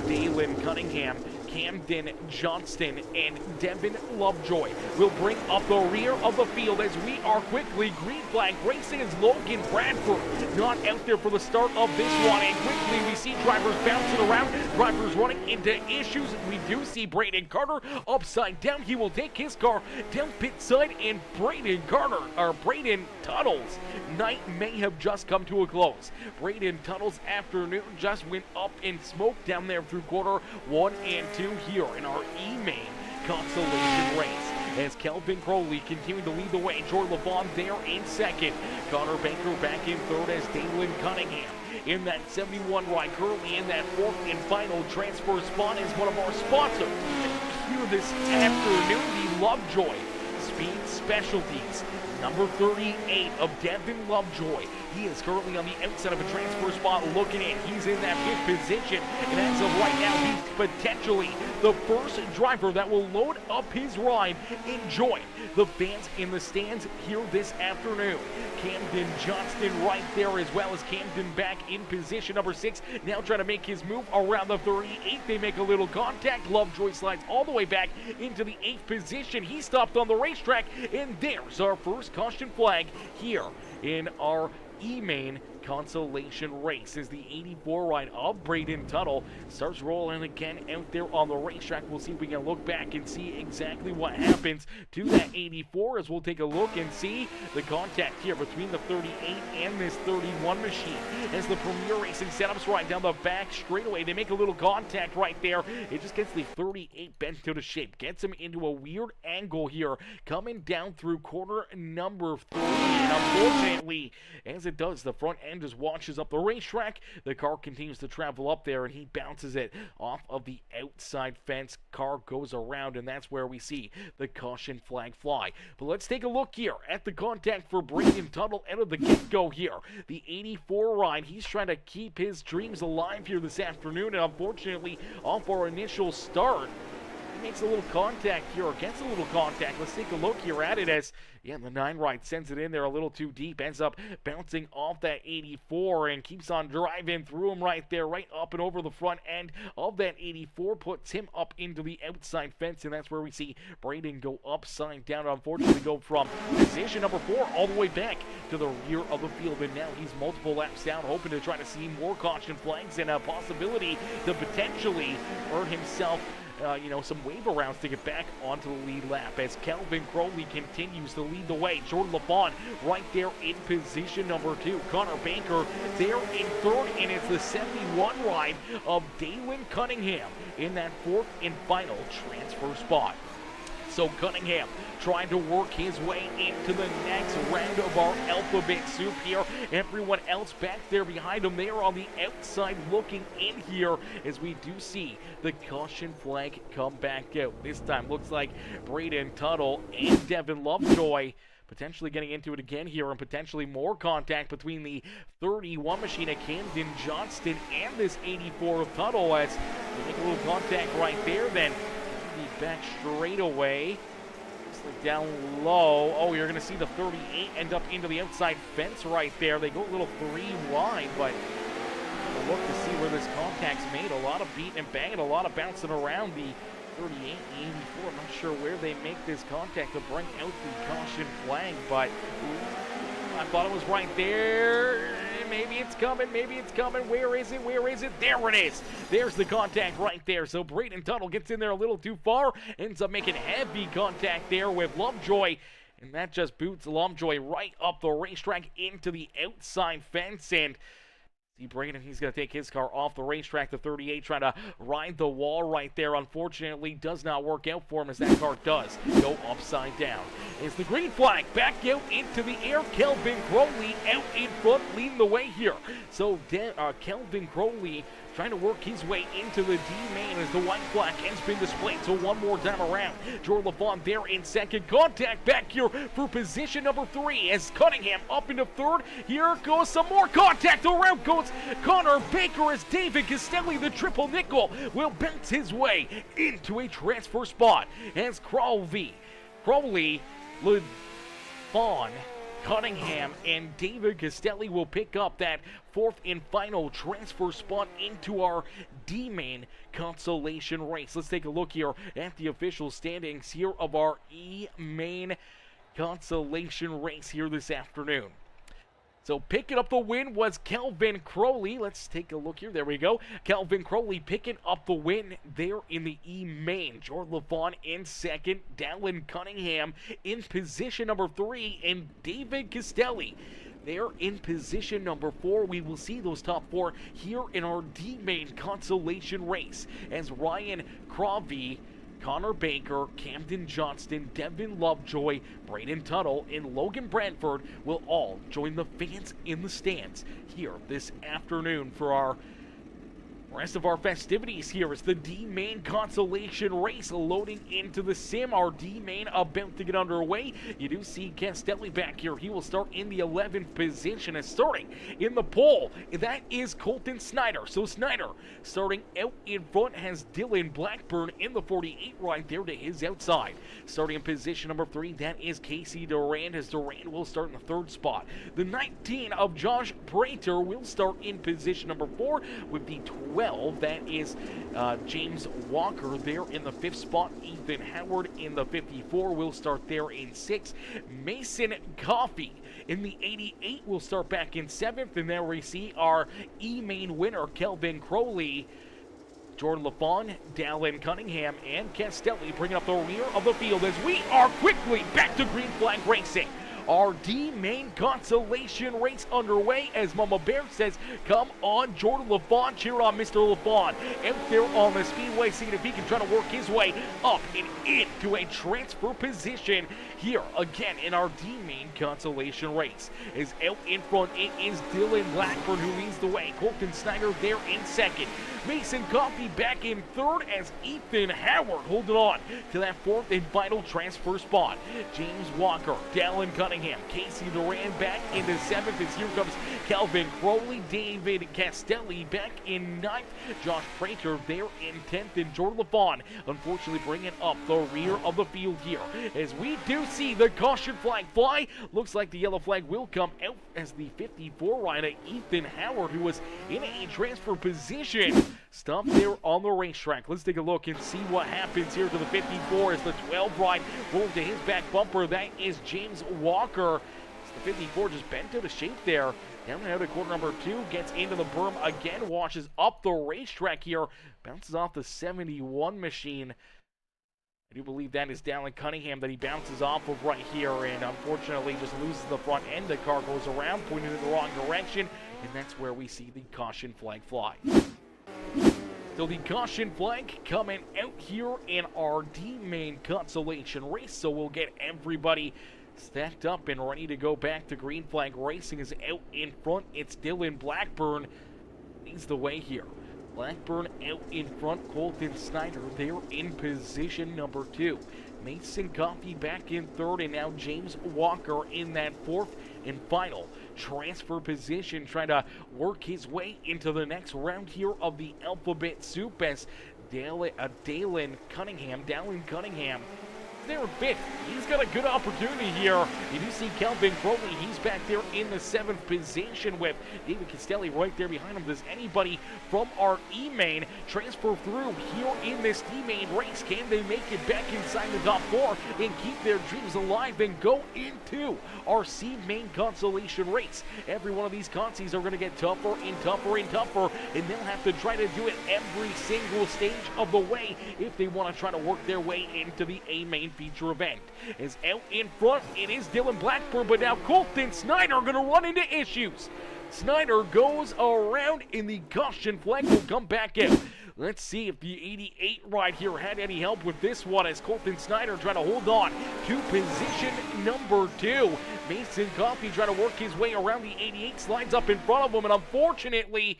Dalen Cunningham, Camden Johnston, and Devin Lovejoy will bring up the rear of the field as we are quickly green flag racing as Logan Bradford not out there for the start of this one, and quickly we see drivers bouncing around, drivers running into issues. We do see Brayden Carter upside down. He will take his car down pit side, and Brayden Tunnels' night may have just come to a close. Brayden Tunnels' afternoon just went up in smoke down there through quarter 1 and 2 here in our E-Main consolation race. As Kelvin Crowley continuing to lead the way, Jordan LaFawn there in second. Connor Baker back in third as Dalen Cunningham in that 71 ride, currently in that 4th and final transfer spot is one of our sponsors here this afternoon, the Lovejoy Speed Specialties. Number 38 of Devin Lovejoy. He is currently on the outside of a transfer spot looking in. He's in that 5th position, and as of right now, he's potentially the first driver that will load up his ride and join the fans in the stands here this afternoon. Camden Johnston right there, as well as Camden back in position number 6, now trying to make his move around the 38. They make a little contact. Lovejoy slides all the way back into the 8th position. He stopped on the racetrack, and there's our first caution flag here in our E-Main consolation race as the 84 ride of Brayden Tuttle starts rolling again out there on the racetrack. We'll see if we can look back and see exactly what happens to that 84 as we'll take a look and see the contact here between the 38 and this 31 machine as the Premier Racing setups right down the back straightaway. They make a little contact right there. It just gets the 38 bent out of shape, gets him into a weird angle here coming down through corner number 3, and unfortunately, as it does, the front end and just washes up the racetrack. The car continues to travel up there, and he bounces it off of the outside fence. Car goes around, and that's where we see the caution flag fly. But let's take a look here at the contact for Braden Tuttle out of the get-go here. The 84 ride, he's trying to keep his dreams alive here this afternoon, and unfortunately, off our initial start, he makes a little contact here, or gets a little contact. Let's take a look here at it as, the 9 ride sends it in there a little too deep, ends up bouncing off that 84 and keeps on driving through him right there, right up and over the front end of that 84, puts him up into the outside fence, and that's where we see Braden go upside down, unfortunately go from position number 4 all the way back to the rear of the field, and now he's multiple laps down, hoping to try to see more caution flags and a possibility to potentially earn himself some wave arounds to get back onto the lead lap as Calvin Crowley continues to lead the way. Jordan LaFawn right there in position number 2. Connor Baker there in 3rd, and it's the 71 ride of Dalen Cunningham in that 4th and final transfer spot. So Cunningham trying to work his way into the next round of our alphabet soup here. Everyone else back there behind him, they are on the outside looking in here as we do see the caution flag come back out. This time looks like Braden Tuttle and Devin Lovejoy potentially getting into it again here, and potentially more contact between the 31 machine of Camden Johnston and this 84 of Tuttle as they make a little contact right there. Then back straight away, down low. Oh, you're going to see the 38 end up into the outside fence right there. They go a little 3 wide, but we'll look to see where this contact's made. A lot of beating and banging, a lot of bouncing around the 38 and 84. I'm not sure where they make this contact to bring out the caution flag, but I thought it was right there. Maybe it's coming, maybe it's coming. Where is it? Where is it? There it is. There's the contact right there. So Braden Tuttle gets in there a little too far, ends up making heavy contact there with Lovejoy, and that just boots Lovejoy right up the racetrack into the outside fence. And see Braden, he's going to take his car off the racetrack. The 38 trying to ride the wall right there. Unfortunately, does not work out for him as that car does go upside down. Is the green flag back out into the air. Kelvin Crowley out in front leading the way here. So Kelvin Crowley trying to work his way into the D-main as the white flag has been displayed. So one more time around. Jordan LaFawn there in 2nd. Contact back here for position number 3 as Cunningham up into 3rd. Here goes some more contact. Around goes Connor Baker as David Castelli, the triple nickel, will bounce his way into a transfer spot as Crowley, LaFawn, Cunningham, and David Castelli will pick up that 4th and final transfer spot into our D-main consolation race. Let's take a look here at the official standings here of our E-main consolation race here this afternoon. So picking up the win was Calvin Crowley. Let's take a look here. There we go. Calvin Crowley picking up the win there in the E-main. Jordan LaFawn in 2nd. Dalen Cunningham in position number 3. And David Castelli there in position number 4. We will see those top 4 here in our D-main consolation race as Ryan Crawvey, Connor Baker, Camden Johnston, Devin Lovejoy, Braden Tuttle, and Logan Bradford will all join the fans in the stands here this afternoon for our rest of our festivities here is the D-main consolation race loading into the sim. Our D-main about to get underway. You do see Castelli back here. He will start in the 11th position and starting in the pole. That is Colton Snyder. So Snyder starting out in front has Dylan Blackburn in the 48 right there to his outside. Starting in position number 3, that is Casey Durand as Durand will start in the 3rd spot. The 19 of Josh Prater will start in position number 4 with the 12. That is James Walker there in the 5th spot. Ethan Howard in the 54 will start there in 6th. Mason Coffey in the 88 will start back in 7th. And there we see our E-main winner, Kelvin Crowley, Jordan LaFawn, Dalen Cunningham, and Castelli bringing up the rear of the field as we are quickly back to green flag racing. Our D main consolation race underway as Mama Bear says, come on, Jordan LaFawn, cheer on Mr. LaFawn. Out there on the speedway, seeing if he can try to work his way up and into a transfer position here again in our D main consolation race. As out in front, it is Dylan Blackburn who leads the way. Colton Snyder there in second. Mason Coffey back in third as Ethan Howard holding on to that fourth and final transfer spot. James Walker, Dallin Cunningham, Casey Duran back into seventh as here comes Calvin Crowley, David Castelli back in ninth, Josh Prater there in 10th, and Jordan LaFawn unfortunately bringing up the rear of the field here. As we do see the caution flag fly, looks like the yellow flag will come out as the 54 rider Ethan Howard, who was in a transfer position, stopped there on the racetrack. Let's take a look and see what happens here to the 54 as the 12 ride rolled to his back bumper. That is James Walker. As the 54 just bent out of shape there. Down out of corner number 2, gets into the berm again, washes up the racetrack here, bounces off the 71 machine. I do believe that is Dallin Cunningham that he bounces off of right here, and unfortunately just loses the front end. The car goes around, pointed in the wrong direction, and that's where we see the caution flag fly. So the caution flag coming out here in our D main consolation race, so we'll get everybody stacked up and ready to go back to green flag racing. Is out in front. It's Dylan Blackburn leads the way here. Blackburn out in front, Colton Snyder there in position number 2. Mason Coffey back in third, and now James Walker in that fourth and final transfer position, trying to work his way into the next round here of the alphabet soup as Dallin Cunningham there in fifth. He's got a good opportunity here. You do see Calvin Crowley. He's back there in the 7th position with David Castelli right there behind him. Does anybody from our E-Main transfer through here in this D-Main race? Can they make it back inside the top 4 and keep their dreams alive and go into our C-Main consolation race? Every one of these consies are going to get tougher and tougher and tougher, and they'll have to try to do it every single stage of the way if they want to try to work their way into the A-Main feature event. As out in front, it is Dylan Blackburn, but now Colton Snyder going to run into issues. Snyder goes around, and the caution flag will come back out. Let's see if the 88 ride here had any help with this one, as Colton Snyder trying to hold on to position number 2. Mason Coffey trying to work his way around the 88, slides up in front of him, and unfortunately,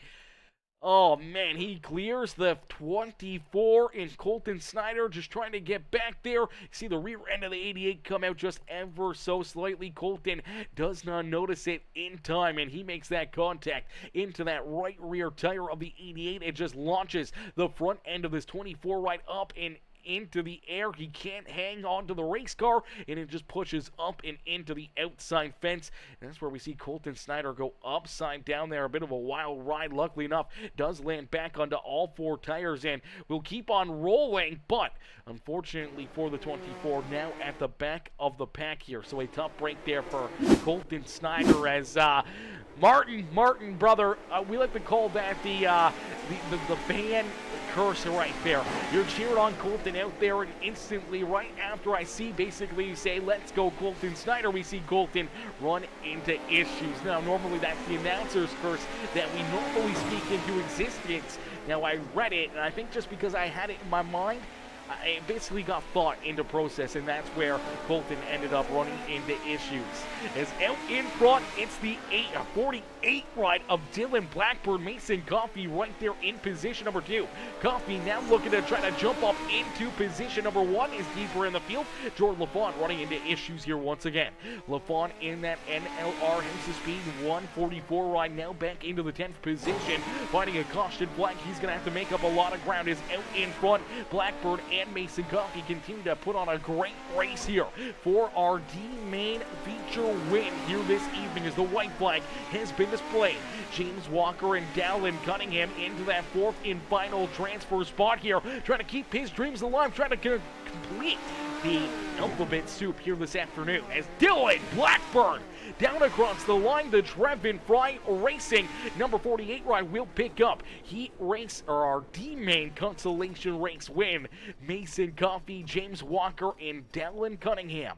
oh man, he clears the 24, and Colton Snyder just trying to get back there. See the rear end of the 88 come out just ever so slightly. Colton does not notice it in time, and he makes that contact into that right rear tire of the 88 and just launches the front end of this 24 right up and into the air. He can't hang on to the race car, and it just pushes up and into the outside fence. And that's where we see Colton Snyder go upside down there. A bit of a wild ride. Luckily enough, does land back onto all 4 tires and will keep on rolling, but unfortunately for the 24, now at the back of the pack here. So a tough break there for Colton Snyder as Martin, brother, we like to call that the fan curse right there. You're cheering on Colton out there, and instantly right after I see basically you say, let's go Colton Snyder, we see Colton run into issues. Now normally that's the announcer's curse that we normally speak into existence. Now I read it, and I think just because I had it in my mind, it basically got thought into process, and that's where Colton ended up running into issues. As out in front, it's the 48 ride of Dylan Blackburn. Mason Coffey right there in position number 2. Coffey now looking to try to jump up into position number 1, is deeper in the field. Jordan LaFawn running into issues here once again. LaFawn in that NLR Hems's speed 144 ride, now back into the 10th position, finding a caution flag. He's going to have to make up a lot of ground. Is out in front, Blackburn and Mason Coffey continue to put on a great race here for our D-Main feature win here this evening as the white flag has been displayed. James Walker and Dallin Cunningham into that 4th and final transfer spot here, trying to keep his dreams alive, trying to complete the alphabet soup here this afternoon as Dylan Blackburn down across the line. The Trevin Fry Racing number 48 ride will pick up heat race, or our D-Main consolation race win. Mason Coffey, James Walker, and Dallin Cunningham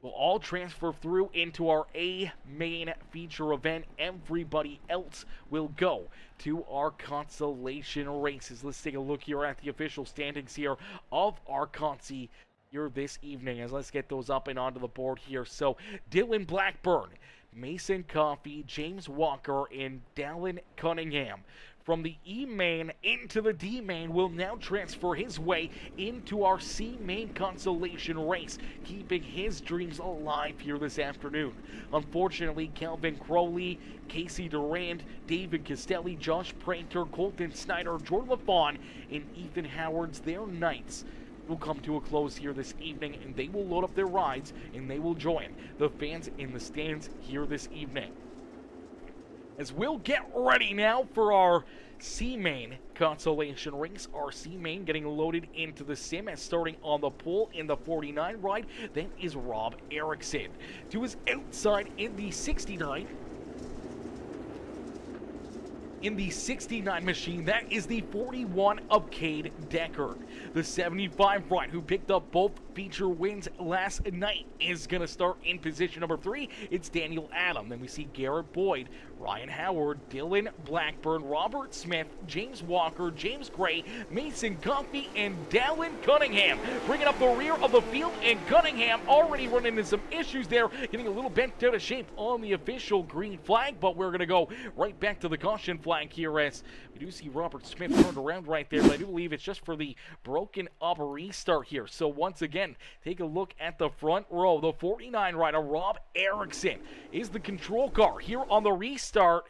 will all transfer through into our A main feature event. Everybody else will go to our consolation races. Let's take a look here at the official standings here of our consi here this evening, as let's get those up and onto the board here. So Dylan Blackburn, Mason Coffey, James Walker, and Dallin Cunningham from the E main into the D main will now transfer his way into our C main consolation race, keeping his dreams alive here this afternoon. Unfortunately, Calvin Crowley, Casey Durand, David Castelli, Josh Pranter, Colton Snyder, Jordan LaFawn, and Ethan Howard's their nights will come to a close here this evening, and they will load up their rides and they will join the fans in the stands here this evening. As we'll get ready now for our C main consolation race. Our C main getting loaded into the sim, as starting on the pole in the 49 ride, that is Rob Erickson. To his outside in the 69. In the 69 machine, that is the 41 of Cade Deckard. The 75 ride, who picked up both feature wins last night, is going to start in position number 3. It's Daniel Adam. Then we see Garrett Boyd, Ryan Howard, Dylan Blackburn, Robert Smith, James Walker, James Gray, Mason Coffey, and Dallin Cunningham bringing up the rear of the field. And Cunningham already running into some issues there, getting a little bent out of shape on the official green flag. But we're going to go right back to the caution flag here, as we do see Robert Smith turned around right there, but I do believe it's just for the broken up restart here. So once again, take a look at the front row. The 49 rider, Rob Erickson, is the control car here on the restart,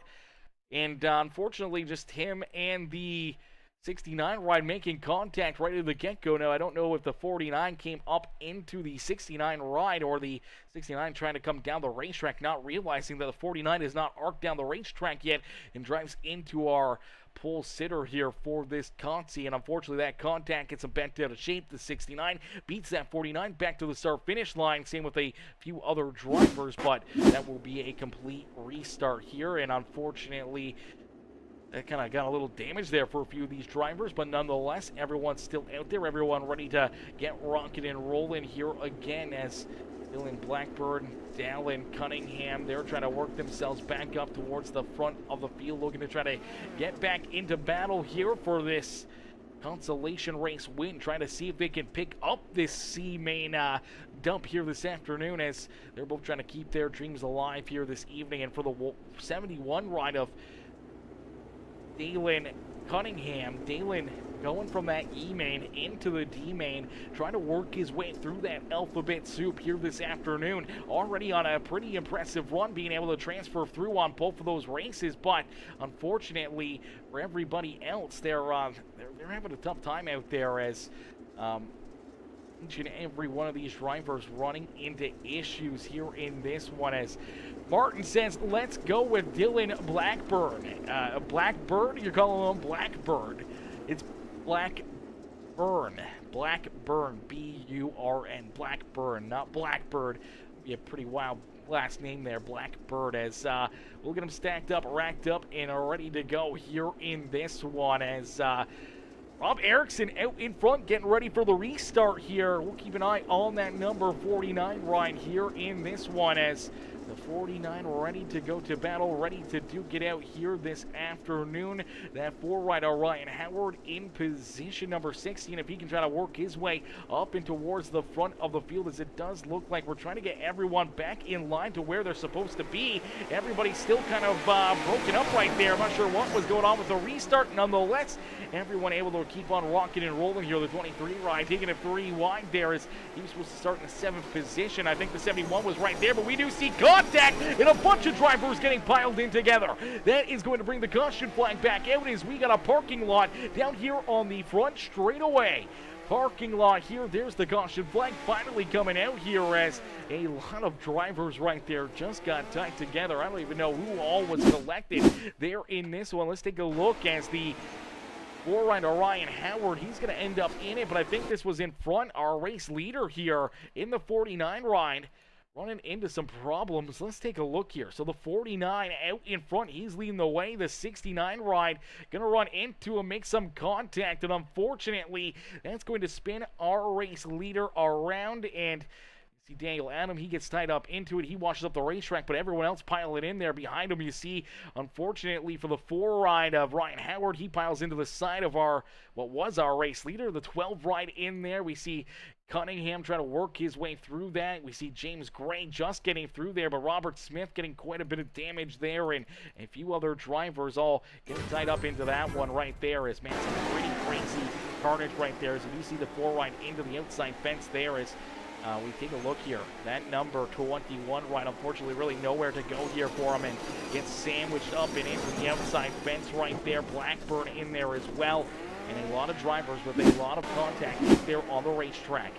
and unfortunately just him and the 69 ride making contact right at the get-go. Now, I don't know if the 49 came up into the 69 ride, or the 69 trying to come down the racetrack, not realizing that the 49 is not arced down the racetrack yet, and drives into our pole sitter here for this consi. And unfortunately, that contact gets him bent out of shape. The 69 beats that 49 back to the start-finish line. Same with a few other drivers, but that will be a complete restart here. And unfortunately, that kind of got a little damage there for a few of these drivers, but nonetheless, everyone's still out there. Everyone ready to get rocking and rolling here again, as Dylan Blackburn, Dallin Cunningham, they're trying to work themselves back up towards the front of the field, looking to try to get back into battle here for this consolation race win, trying to see if they can pick up this C main dump here this afternoon, as they're both trying to keep their dreams alive here this evening. And for the 71 ride of Dallin Cunningham, Dallin going from that E main into the D main, trying to work his way through that alphabet soup here this afternoon. Already on a pretty impressive run, being able to transfer through on both of those races, but unfortunately for everybody else, they're having a tough time out there, as each and every one of these drivers running into issues here in this one. As Martin says, let's go with Dylan Blackburn. Blackbird? You're calling him Blackbird. It's Blackburn. Blackburn. B-U-R-N. Blackburn, not Blackbird. Be a pretty wild last name there, Blackbird, as we'll get them stacked up, racked up, and are ready to go here in this one, as Rob Erickson out in front, getting ready for the restart here. We'll keep an eye on that number 49 ride here in this one, as the 49 ready to go to battle, ready to duke it out here this afternoon. That 4 rider, Ryan Howard, in position number 16. If he can try to work his way up and towards the front of the field, as it does look like we're trying to get everyone back in line to where they're supposed to be. Everybody's still kind of broken up right there. I'm not sure what was going on with the restart. Nonetheless, everyone able to keep on rocking and rolling here. The 23 ride taking it 3 wide there, as he was supposed to start in the 7th position. I think the 71 was right there, but we do see contact and a bunch of drivers getting piled in together. That is going to bring the caution flag back out, as we got a parking lot down here on the front straightaway. Parking lot here, there's the caution flag finally coming out here, as a lot of drivers right there just got tied together. I don't even know who all was selected there in this one. Let's take a look, as the 4 rider Ryan Howard, he's going to end up in it, but I think this was in front. Our race leader here in the 49 ride running into some problems. Let's take a look here. So the 49 out in front, he's leading the way. The 69 ride gonna run into him, make some contact, and unfortunately that's going to spin our race leader around, and See Daniel Adam, he gets tied up into it. He washes up the racetrack, but everyone else piling in there. Behind him, you see, unfortunately, for the 4 ride of Ryan Howard, he piles into the side of what was our race leader, the 12 ride in there. We see Cunningham trying to work his way through that. We see James Gray just getting through there, but Robert Smith getting quite a bit of damage there, and a few other drivers all getting tied up into that one right there. As man, some pretty crazy carnage right there. As you do see the 4 ride into the outside fence there as we take a look here. That number 21 ride, unfortunately, really nowhere to go here for him, and gets sandwiched up and into the outside fence right there. Blackburn in there as well, and a lot of drivers with a lot of contact out there on the racetrack.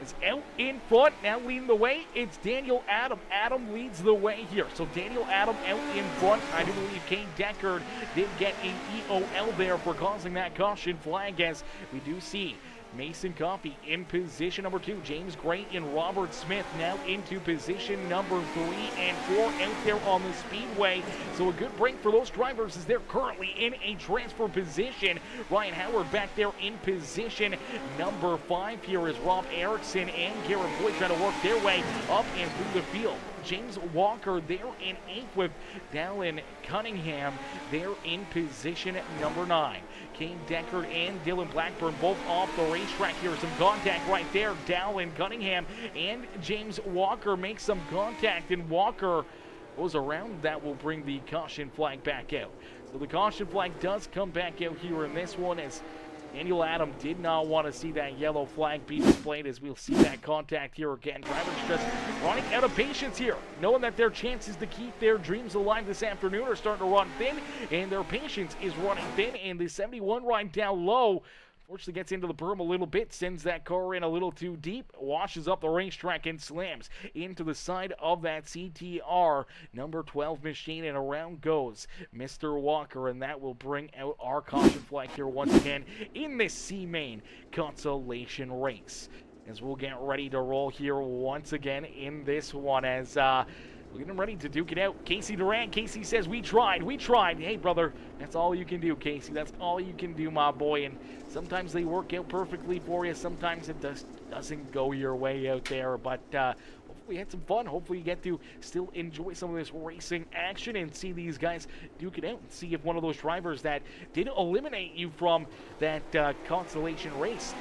It's out in front, now leading the way, it's Daniel Adam. Adam leads the way here. So Daniel Adam out in front. I do believe Kane Deckard did get an EOL there for causing that caution flag, as we do see Mason Coffey in position number 2. James Gray and Robert Smith now into position number 3 and 4 out there on the speedway. So a good break for those drivers as they're currently in a transfer position. Ryan Howard back there in position number 5. Here is Rob Erickson and Garrett Boyd trying to work their way up and through the field. James Walker there in 8th with Dallin Cunningham there in position at number 9. Kane Deckard and Dylan Blackburn both off the racetrack here. Some contact right there. Dallin Cunningham and James Walker make some contact, and Walker goes around. That will bring the caution flag back out. So the caution flag does come back out here in this one, as Daniel Adam did not want to see that yellow flag be displayed, as we'll see that contact here again. Drivers just running out of patience here, knowing that their chances to keep their dreams alive this afternoon are starting to run thin, and their patience is running thin, and the 71 ride down low fortunately gets into the berm a little bit, sends that car in a little too deep, washes up the racetrack and slams into the side of that CTR number 12 machine, and around goes Mr. Walker, and that will bring out our caution flag here once again in this C-Main consolation race, as we'll get ready to roll here once again in this one, as we're getting ready to duke it out. Casey Durant. Casey says, we tried. Hey, brother, that's all you can do, Casey. That's all you can do, my boy. And sometimes they work out perfectly for you. Sometimes it doesn't go your way out there. But hopefully you had some fun. Hopefully you get to still enjoy some of this racing action and see these guys duke it out and see if one of those drivers that did eliminate you from that consolation race,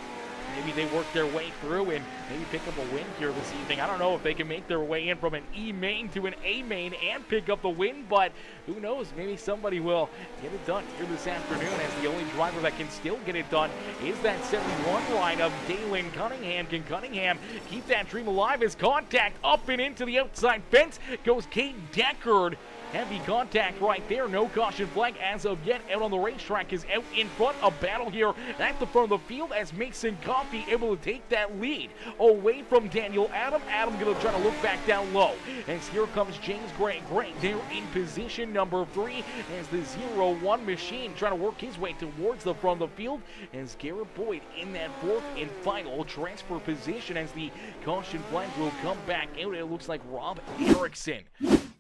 maybe they work their way through and maybe pick up a win here this evening. I don't know if they can make their way in from an E main to an A main and pick up the win, but who knows? Maybe somebody will get it done here this afternoon, as the only driver that can still get it done is that 71 ride of Dalen Cunningham. Can Cunningham keep that dream alive? As contact up and into the outside fence goes Kate Deckard. Heavy contact right there. No caution flag as of yet. Out on the racetrack is out in front. A battle here at the front of the field, as Mason Coffey able to take that lead away from Daniel Adam. Adam going to try to look back down low, as here comes James Gray. Gray there in position number 3, as the 0-1 machine trying to work his way towards the front of the field, as Garrett Boyd in that 4th and final transfer position, as the caution flag will come back out. It looks like Rob Erickson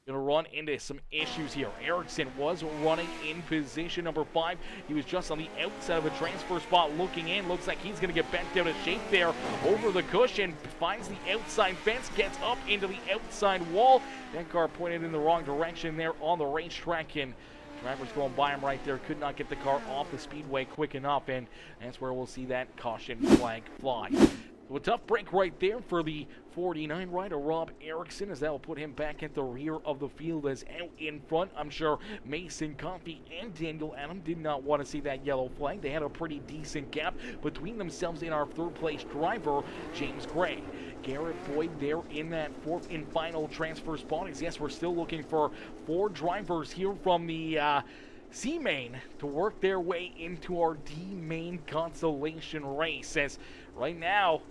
going to run into some issues here. Erickson was running in position number 5. He was just on the outside of a transfer spot looking in. Looks like he's going to get bent out of shape there over the cushion. Finds the outside fence, gets up into the outside wall. That car pointed in the wrong direction there on the racetrack, and drivers going by him right there. Could not get the car off the speedway quick enough, and that's where we'll see that caution flag fly. So a tough break right there for the 49 rider Rob Erickson, as that will put him back at the rear of the field, as out in front. I'm sure Mason Coffey and Daniel Adam did not want to see that yellow flag. They had a pretty decent gap between themselves in our 3rd place driver, James Gray. Garrett Boyd there in that 4th and final transfer spot. As yes, we're still looking for 4 drivers here from the C-Main to work their way into our D-Main consolation race, as right now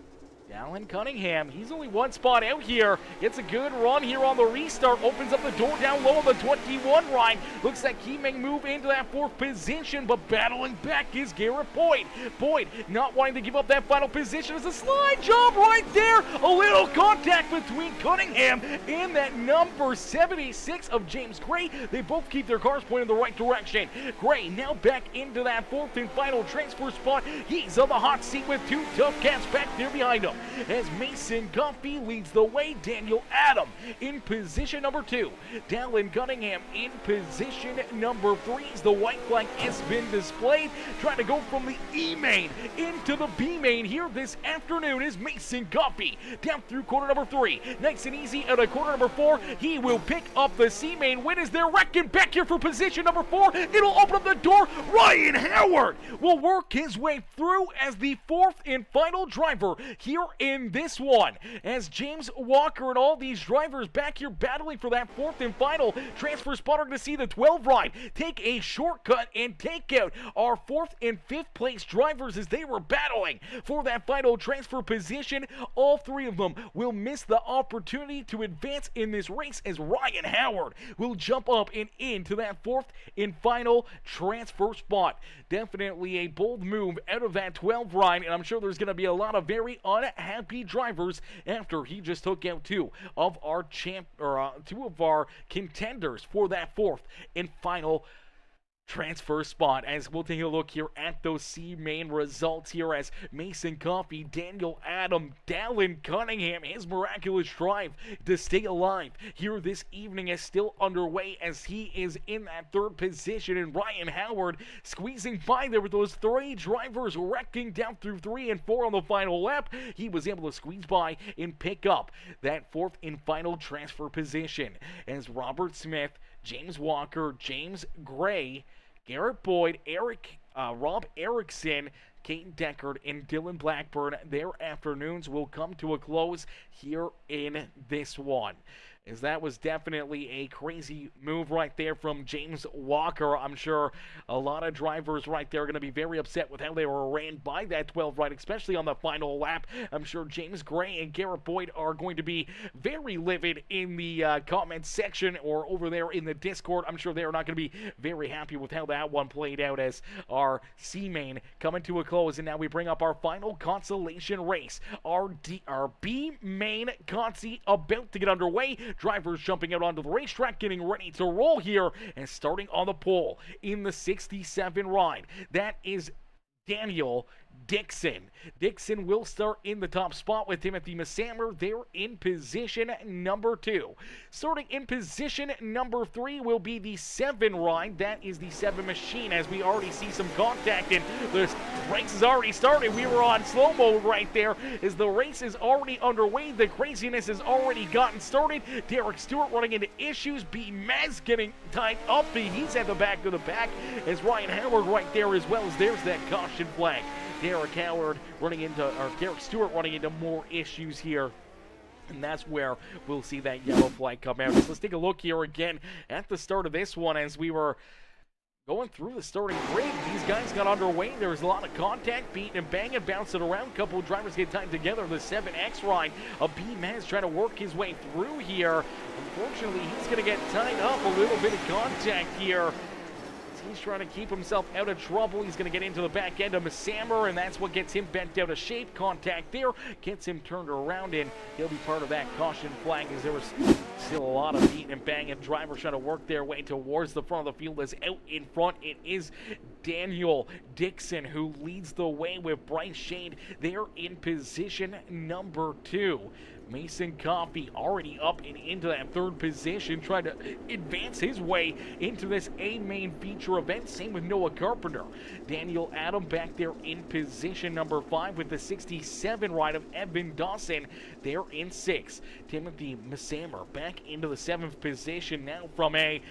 Dallin Cunningham, he's only 1 spot out here. Gets a good run here on the restart. Opens up the door down low on the 21 ride. Looks like he may move into that 4th position, but battling back is Garrett Boyd. Boyd not wanting to give up that final position. It's a slide job right there. A little contact between Cunningham and that number 76 of James Gray. They both keep their cars pointing in the right direction. Gray now back into that 4th and final transfer spot. He's on the hot seat with 2 tough cats back there behind him. as Mason Guffey leads the way. Daniel Adam in position number 2. Dallin Cunningham in position number 3 as the white flag has been displayed. Trying to go from the E main into the B main here this afternoon is Mason Guffey. Down through corner number 3. Nice and easy out of corner number 4. He will pick up the C main win as they're wrecking back here for position number 4. It'll open up the door. Ryan Howard will work his way through as the 4th and final driver here in this one. As James Walker and all these drivers back here battling for that 4th and final transfer spot are going to see the 12 ride take a shortcut and take out our 4th and 5th place drivers as they were battling for that final transfer position. All 3 of them will miss the opportunity to advance in this race as Ryan Howard will jump up and into that 4th and final transfer spot. Definitely a bold move out of that 12 ride, and I'm sure there's going to be a lot of very unhappy drivers after he just took out two of our contenders for that 4th and final transfer spot. As we'll take a look here at those C main results here as Mason Coffey, Daniel Adam, Dallin Cunningham, his miraculous drive to stay alive here this evening is still underway as he is in that 3rd position, and Ryan Howard squeezing by there with those 3 drivers wrecking down through 3 and 4 on the final lap. He was able to squeeze by and pick up that 4th and final transfer position as Robert Smith, James Walker, James Gray, Garrett Boyd, Rob Erickson, Caden Deckard, and Dylan Blackburn, their afternoons will come to a close here in this one. As that was definitely a crazy move right there from James Walker. I'm sure a lot of drivers right there are going to be very upset with how they were ran by that 12 right, especially on the final lap. I'm sure James Gray and Garrett Boyd are going to be very livid in the comment section or over there in the Discord. I'm sure they're not going to be very happy with how that one played out as our C main coming to a close. And now we bring up our final consolation race. Our B main consi about to get underway. Drivers jumping out onto the racetrack, getting ready to roll here, and starting on the pole in the 67 ride. That is Daniel Dixon. Dixon will start in the top spot with him at the Missamer. They're in position number 2. Starting in position number 3 will be the 7 ride. That is the 7 machine as we already see some contact and the race has already started. We were on slow mode right there as the race is already underway. The craziness has already gotten started. Derek Stewart running into issues. B. Maz getting tied up. He's at the back of the pack as Ryan Howard right there as well as there's that caution flag. Derek Stewart running into more issues here. And that's where we'll see that yellow flag come out. So let's take a look here again at the start of this one as we were going through the starting grid. These guys got underway. There was a lot of contact, beating and banging, bouncing around. A couple of drivers get tied together. The 7X ride. B Maz trying to work his way through here. Unfortunately, he's going to get tied up. A little bit of contact here. He's trying to keep himself out of trouble. He's going to get into the back end of Missamer, and that's what gets him bent out of shape. Contact there gets him turned around, and he'll be part of that caution flag as there was still a lot of beating and banging. Drivers trying to work their way towards the front of the field. As out in front, it is Daniel Dixon who leads the way with Bryce Shade. They're in position number 2. Mason Coffey already up and into that 3rd position, trying to advance his way into this A main feature event. Same with Noah Carpenter. Daniel Adam back there in position number 5 with the 67 ride of Evan Dawson. They're in 6. Timothy Missamer back into the 7th position now from a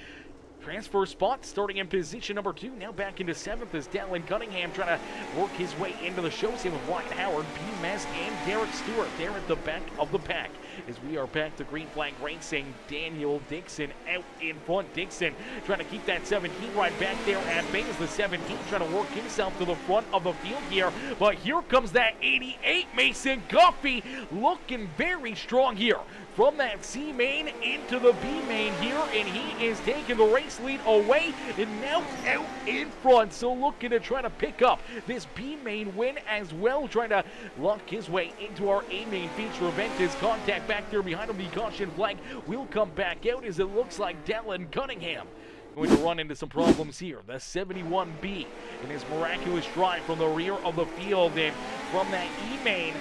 transfer spot, starting in position number 2. Now back into 7th as Dallin Cunningham trying to work his way into the show. Same with Ryan Howard, B. Maz, and Derek Stewart. They're at the back of the pack as we are back to green flag racing. Daniel Dixon out in front. Dixon trying to keep that 17 right back there at base. The 17 trying to work himself to the front of the field here. But here comes that 88 Mason Guffey looking very strong here. From that C main into the B main here, and he is taking the race lead away and now out in front. So looking to try to pick up this B main win as well, trying to lock his way into our A main feature event. His contact back there behind him, the caution flag will come back out as it looks like Dallin Cunningham going to run into some problems here. The 71B in his miraculous drive from the rear of the field, and from that E main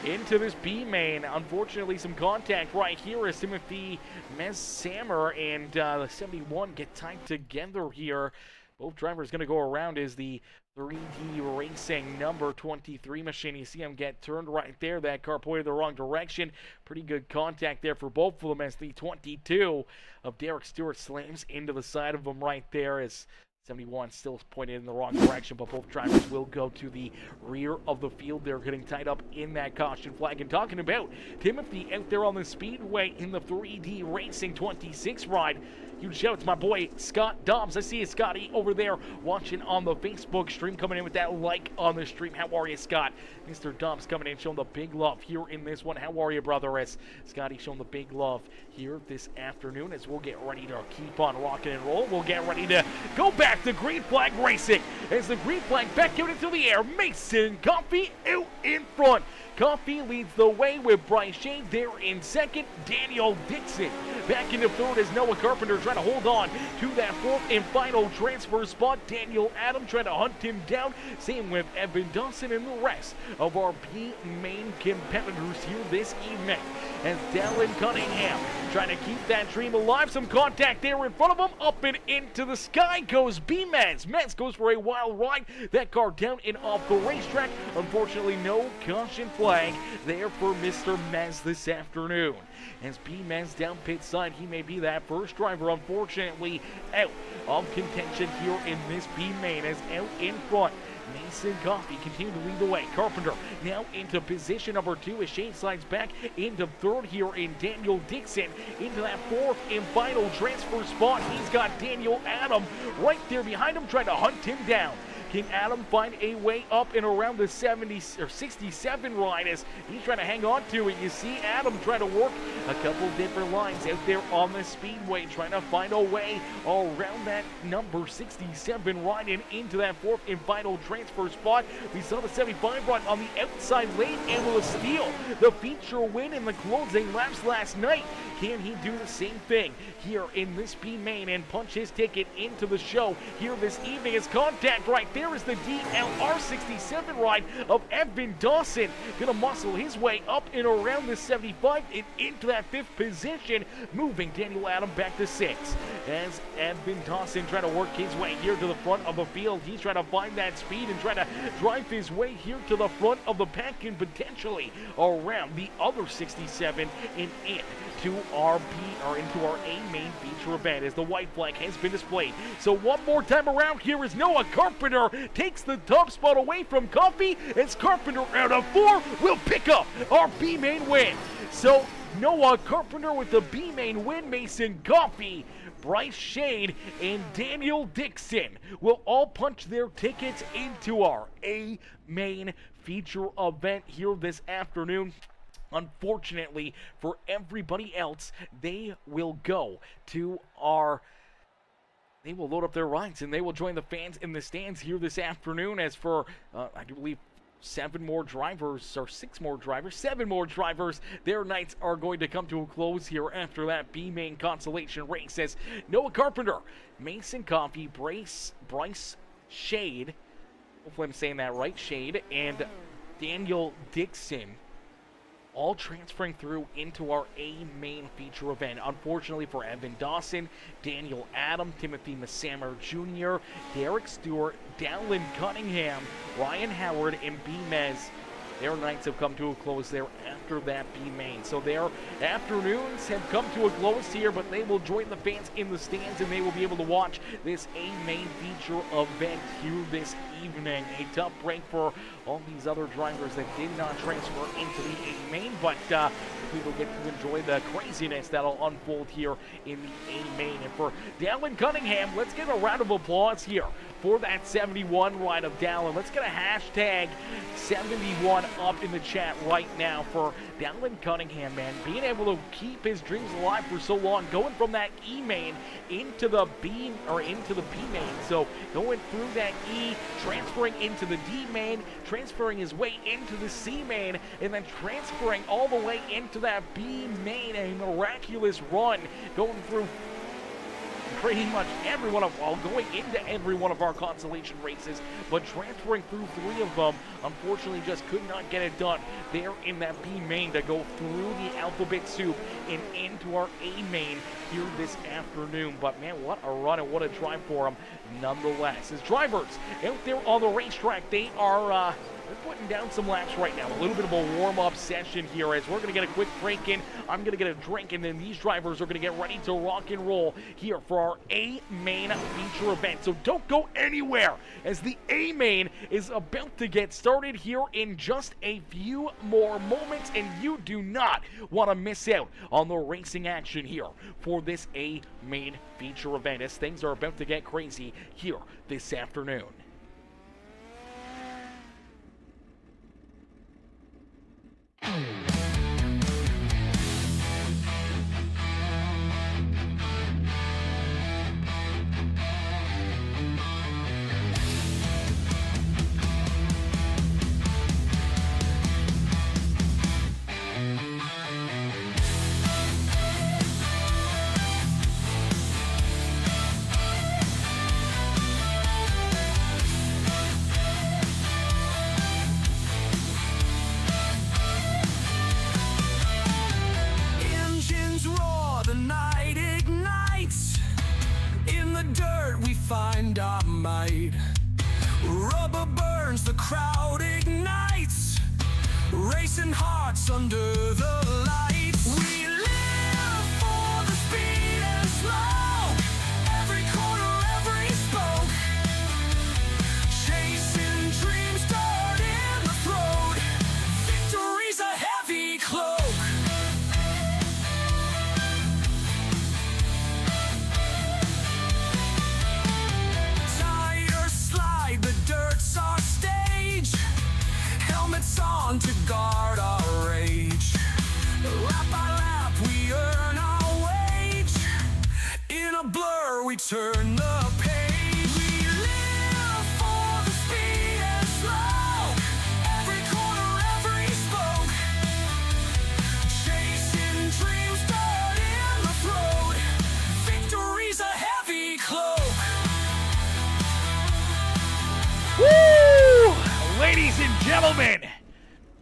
into this B main. Unfortunately, some contact right here as Timothy Messammer and the 71 get tied together here. Both drivers going to go around as the 3D Racing number 23 machine. You see him get turned right there. That car pointed the wrong direction. Pretty good contact there for both of them as the 22 of Derek Stewart slams into the side of him right there as 71 still pointed in the wrong direction, but both drivers will go to the rear of the field. They're getting tied up in that caution flag. And talking about Timothy out there on the speedway in the 3D Racing 26 ride, huge shout out to my boy Scott Dobbs. I see you, Scotty, over there watching on the Facebook stream, coming in with that like on the stream. How are you, Scott? Mr. Dobbs coming in, showing the big love here in this one. How are you, brother? As Scotty showing the big love here this afternoon as we'll get ready to keep on rocking and roll. We'll get ready to go back to green flag racing as the green flag back out into the air. Mason Coffey out in front. Coffey leads the way with Bryce Shane there in second. Daniel Dixon back into third as Noah Carpenter trying to hold on to that fourth and final transfer spot. Daniel Adam trying to hunt him down. Same with Evan Dawson and the rest of our B main competitors here this evening. As Dallin Cunningham trying to keep that dream alive. Some contact there in front of him. Up and into the sky goes B-Mez. Mez goes for a wild ride. That car down and off the racetrack. Unfortunately, no caution flag there for Mr. Mez this afternoon. As B-Mez down pit side, he may be that first driver, unfortunately, out of contention here in this B-Main as out in front. Mason Coffey continuing to lead the way. Carpenter now into position number 2 as Shane slides back into third here in Daniel Dixon into that fourth and final transfer spot. He's got Daniel Adam right there behind him trying to hunt him down. Can Adam find a way up and around the 70 or 67 ride as he's trying to hang on to it? You see Adam trying to work a couple different lines out there on the speedway, trying to find a way around that number 67 ride and into that fourth and final transfer spot. We saw the 75 ride on the outside lane able to steal the feature win in the closing laps last night. Can he do the same thing here in this B main and punch his ticket into the show here this evening? As contact right there is the DLR 67 ride of Evan Dawson. Gonna muscle his way up and around the 75 and into that 5th position, moving Daniel Adam back to 6th. As Evan Dawson trying to work his way here to the front of the field, he's trying to find that speed and try to drive his way here to the front of the pack and potentially around the other 67 and into our A main feature event as the white flag has been displayed. So one more time around here is Noah Carpenter takes the top spot away from Coffey as Carpenter out of 4 will pick up our B main win. So Noah Carpenter with the B main win. Mason Coffey, Bryce Shane, and Daniel Dixon will all punch their tickets into our A main feature event here this afternoon. Unfortunately for everybody else, they will load up their rides and they will join the fans in the stands here this afternoon. As for, I do believe 7 more drivers, their nights are going to come to a close here after that B main consolation race as Noah Carpenter, Mason Coffey, Bryce Shade, hopefully I'm saying that right, Shade, and Daniel Dixon all transferring through into our A main feature event. Unfortunately for Evan Dawson, Daniel Adam, Timothy Messammer Jr., Derek Stewart, Dallin Cunningham, Ryan Howard, and B-Mez, their nights have come to a close there after that B main. So their afternoons have come to a close here, but they will join the fans in the stands and they will be able to watch this A main feature event here this evening. A tough break for all these other drivers that did not transfer into the A main, but people get to enjoy the craziness that'll unfold here in the A main. And for Dallin Cunningham, let's give a round of applause here for that 71 ride of Dallin. Let's get a hashtag 71 up in the chat right now for Dallin Cunningham, man. Being able to keep his dreams alive for so long, going from that E main into the B main. So going through that E, transferring into the D main, transferring his way into the C main, and then transferring all the way into that B main. A miraculous run going through pretty much every one of, well, going into every one of our consolation races, but transferring through 3 of them, unfortunately just could not get it done there in that B main to go through the alphabet soup and into our A main here this afternoon. But man, what a run and what a drive for them nonetheless. As drivers out there on the racetrack, they are they're putting down some laps right now. A little bit of a warm-up session here as we're going to get a quick break in. I'm going to get a drink, and then these drivers are going to get ready to rock and roll here for our A main feature event. So don't go anywhere as the A main is about to get started here in just a few more moments, and you do not want to miss out on the racing action here for this A main feature event as things are about to get crazy here this afternoon. Engines roar, the night ignites. In the dirt we find our might. Rubber burns, the crowd ignites. Racing hearts under the lights. We live for the speed and slow. Every corner, every spoke. Chasing dreams, dirt in the throat. Victory's a heavy cloak. Tires slide, the dirt's our stage. Helmets on to guard our rage. Lap by lap we earn our wage. In a blur we turn the page. We live for the speed and slow. Every corner, every spoke. Chasing dreams, dirt in the throat. Victory's a heavy cloak. Woo! Ladies and gentlemen,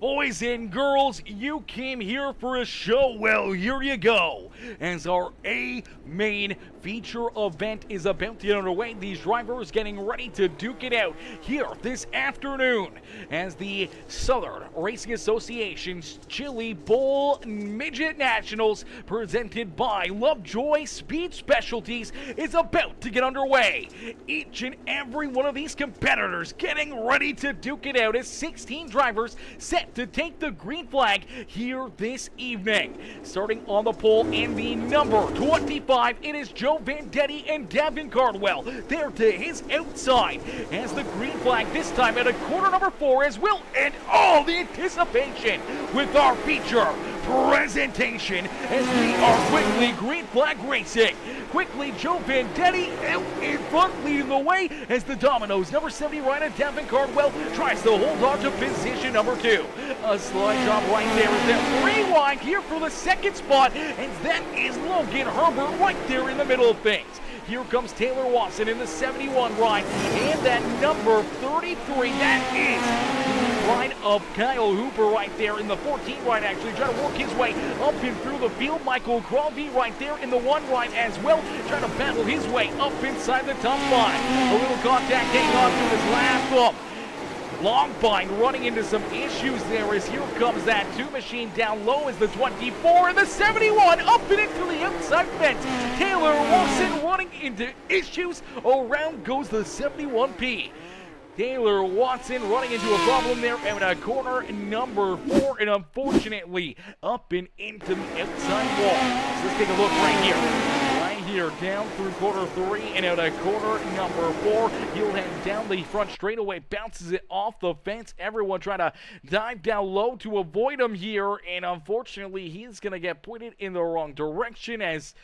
boys and girls, you came here for a show. Well, here you go. As our A main feature event is about to get underway, these drivers getting ready to duke it out here this afternoon as the Southern Racing Association's Chili Bowl Midget Nationals, presented by Lovejoy Speed Specialties, is about to get underway. Each and every one of these competitors getting ready to duke it out as 16 drivers set to take the green flag here this evening. Starting on the pole in the number 25, it is Joe Vendetti and Davin Cardwell. They're to his outside as the green flag this time at a corner number 4 as we'll end all the anticipation with our feature presentation as we are quickly green flag racing. Quickly, Joe Vendetti out in front leading the way as the Dominoes number 70 rider Davin Cardwell tries to hold on to position number 2. A slide job right there as that rewind here for the second spot, and that is Logan Herbert right there in the middle of things. Here comes Taylor Watson in the 71 ride, and that number 33, that is the ride of Kyle Hooper right there in the 14 ride, actually trying to work his way up and through the field. Michael Crosby right there in the 1 ride as well, trying to battle his way up inside the top 5. A little contact taking on through his last bump. Longbind running into some issues there as here comes that 2 machine down low as the 24 and the 71 up and into the outside fence. Taylor Watson running into issues. Around goes the 71P. Taylor Watson running into a problem there at corner number 4, and unfortunately up and into the outside wall. So let's take a look right here, down through corner 3 and out of corner number 4. He'll head down the front straightaway, bounces it off the fence. Everyone trying to dive down low to avoid him here, and unfortunately he's going to get pointed in the wrong direction as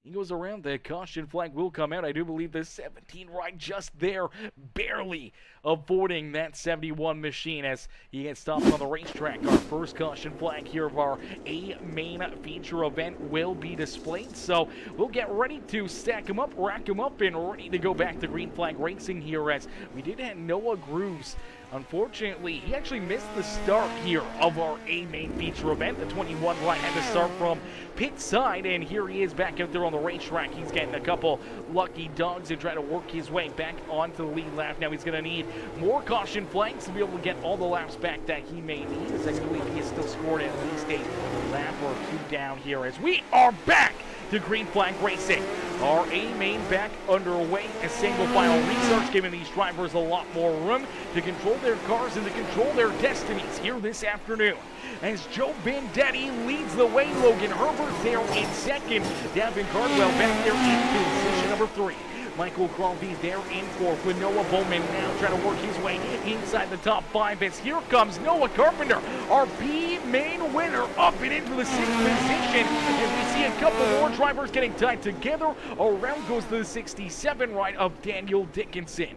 He goes around, the caution flag will come out. I do believe the 17 right just there, barely avoiding that 71 machine as he gets stopped on the racetrack. Our first caution flag here of our A main feature event will be displayed. So we'll get ready to stack him up, rack him up, and ready to go back to green flag racing here as we did have Noah Grooves. Unfortunately, he actually missed the start here of our A main feature event. The 21 right had to start from pit side, and here he is back out there on the racetrack. He's getting a couple lucky dogs and trying to work his way back onto the lead lap. Now he's going to need more caution flags to be able to get all the laps back that he may need, as I believe he has still scored at least a lap or two down here as we are back to green flag racing. Our A main back underway. A single final research giving these drivers a lot more room to control their cars and to control their destinies here this afternoon. As Joe Vendetti leads the way, Logan Herbert there in second. Davin Cardwell back there in position number 3. Michael Crawley there in fourth with Noah Bowman now trying to work his way inside the top 5 as here comes Noah Carpenter, our B main winner, up and into the 6th position as we see a couple more drivers getting tied together. Around goes the 67 right of Daniel Dickinson.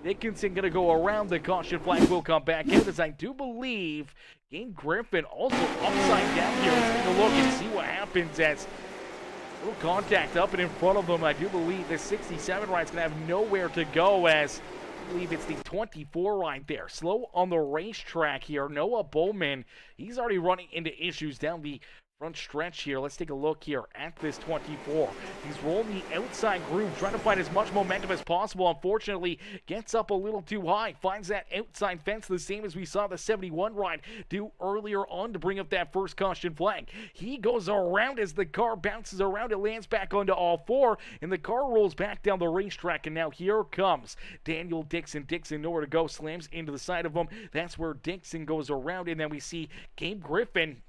Dickinson going to go around. The caution flag will come back out as I do believe Gabe Griffin also upside down here. Let's take a look and see what happens as little contact up and in front of them. I do believe the 67 ride's going to have nowhere to go as I believe it's the 24 right there. Slow on the racetrack here. Noah Bowman, he's already running into issues down the front stretch here. Let's take a look here at this 24. He's rolling the outside groove, trying to find as much momentum as possible. Unfortunately, gets up a little too high, finds that outside fence, the same as we saw the 71 ride do earlier on to bring up that first caution flag. He goes around as the car bounces around. It lands back onto all 4, and the car rolls back down the racetrack. And now here comes Daniel Dixon. Dixon nowhere to go, slams into the side of him. That's where Dixon goes around, and then we see Gabe Griffin.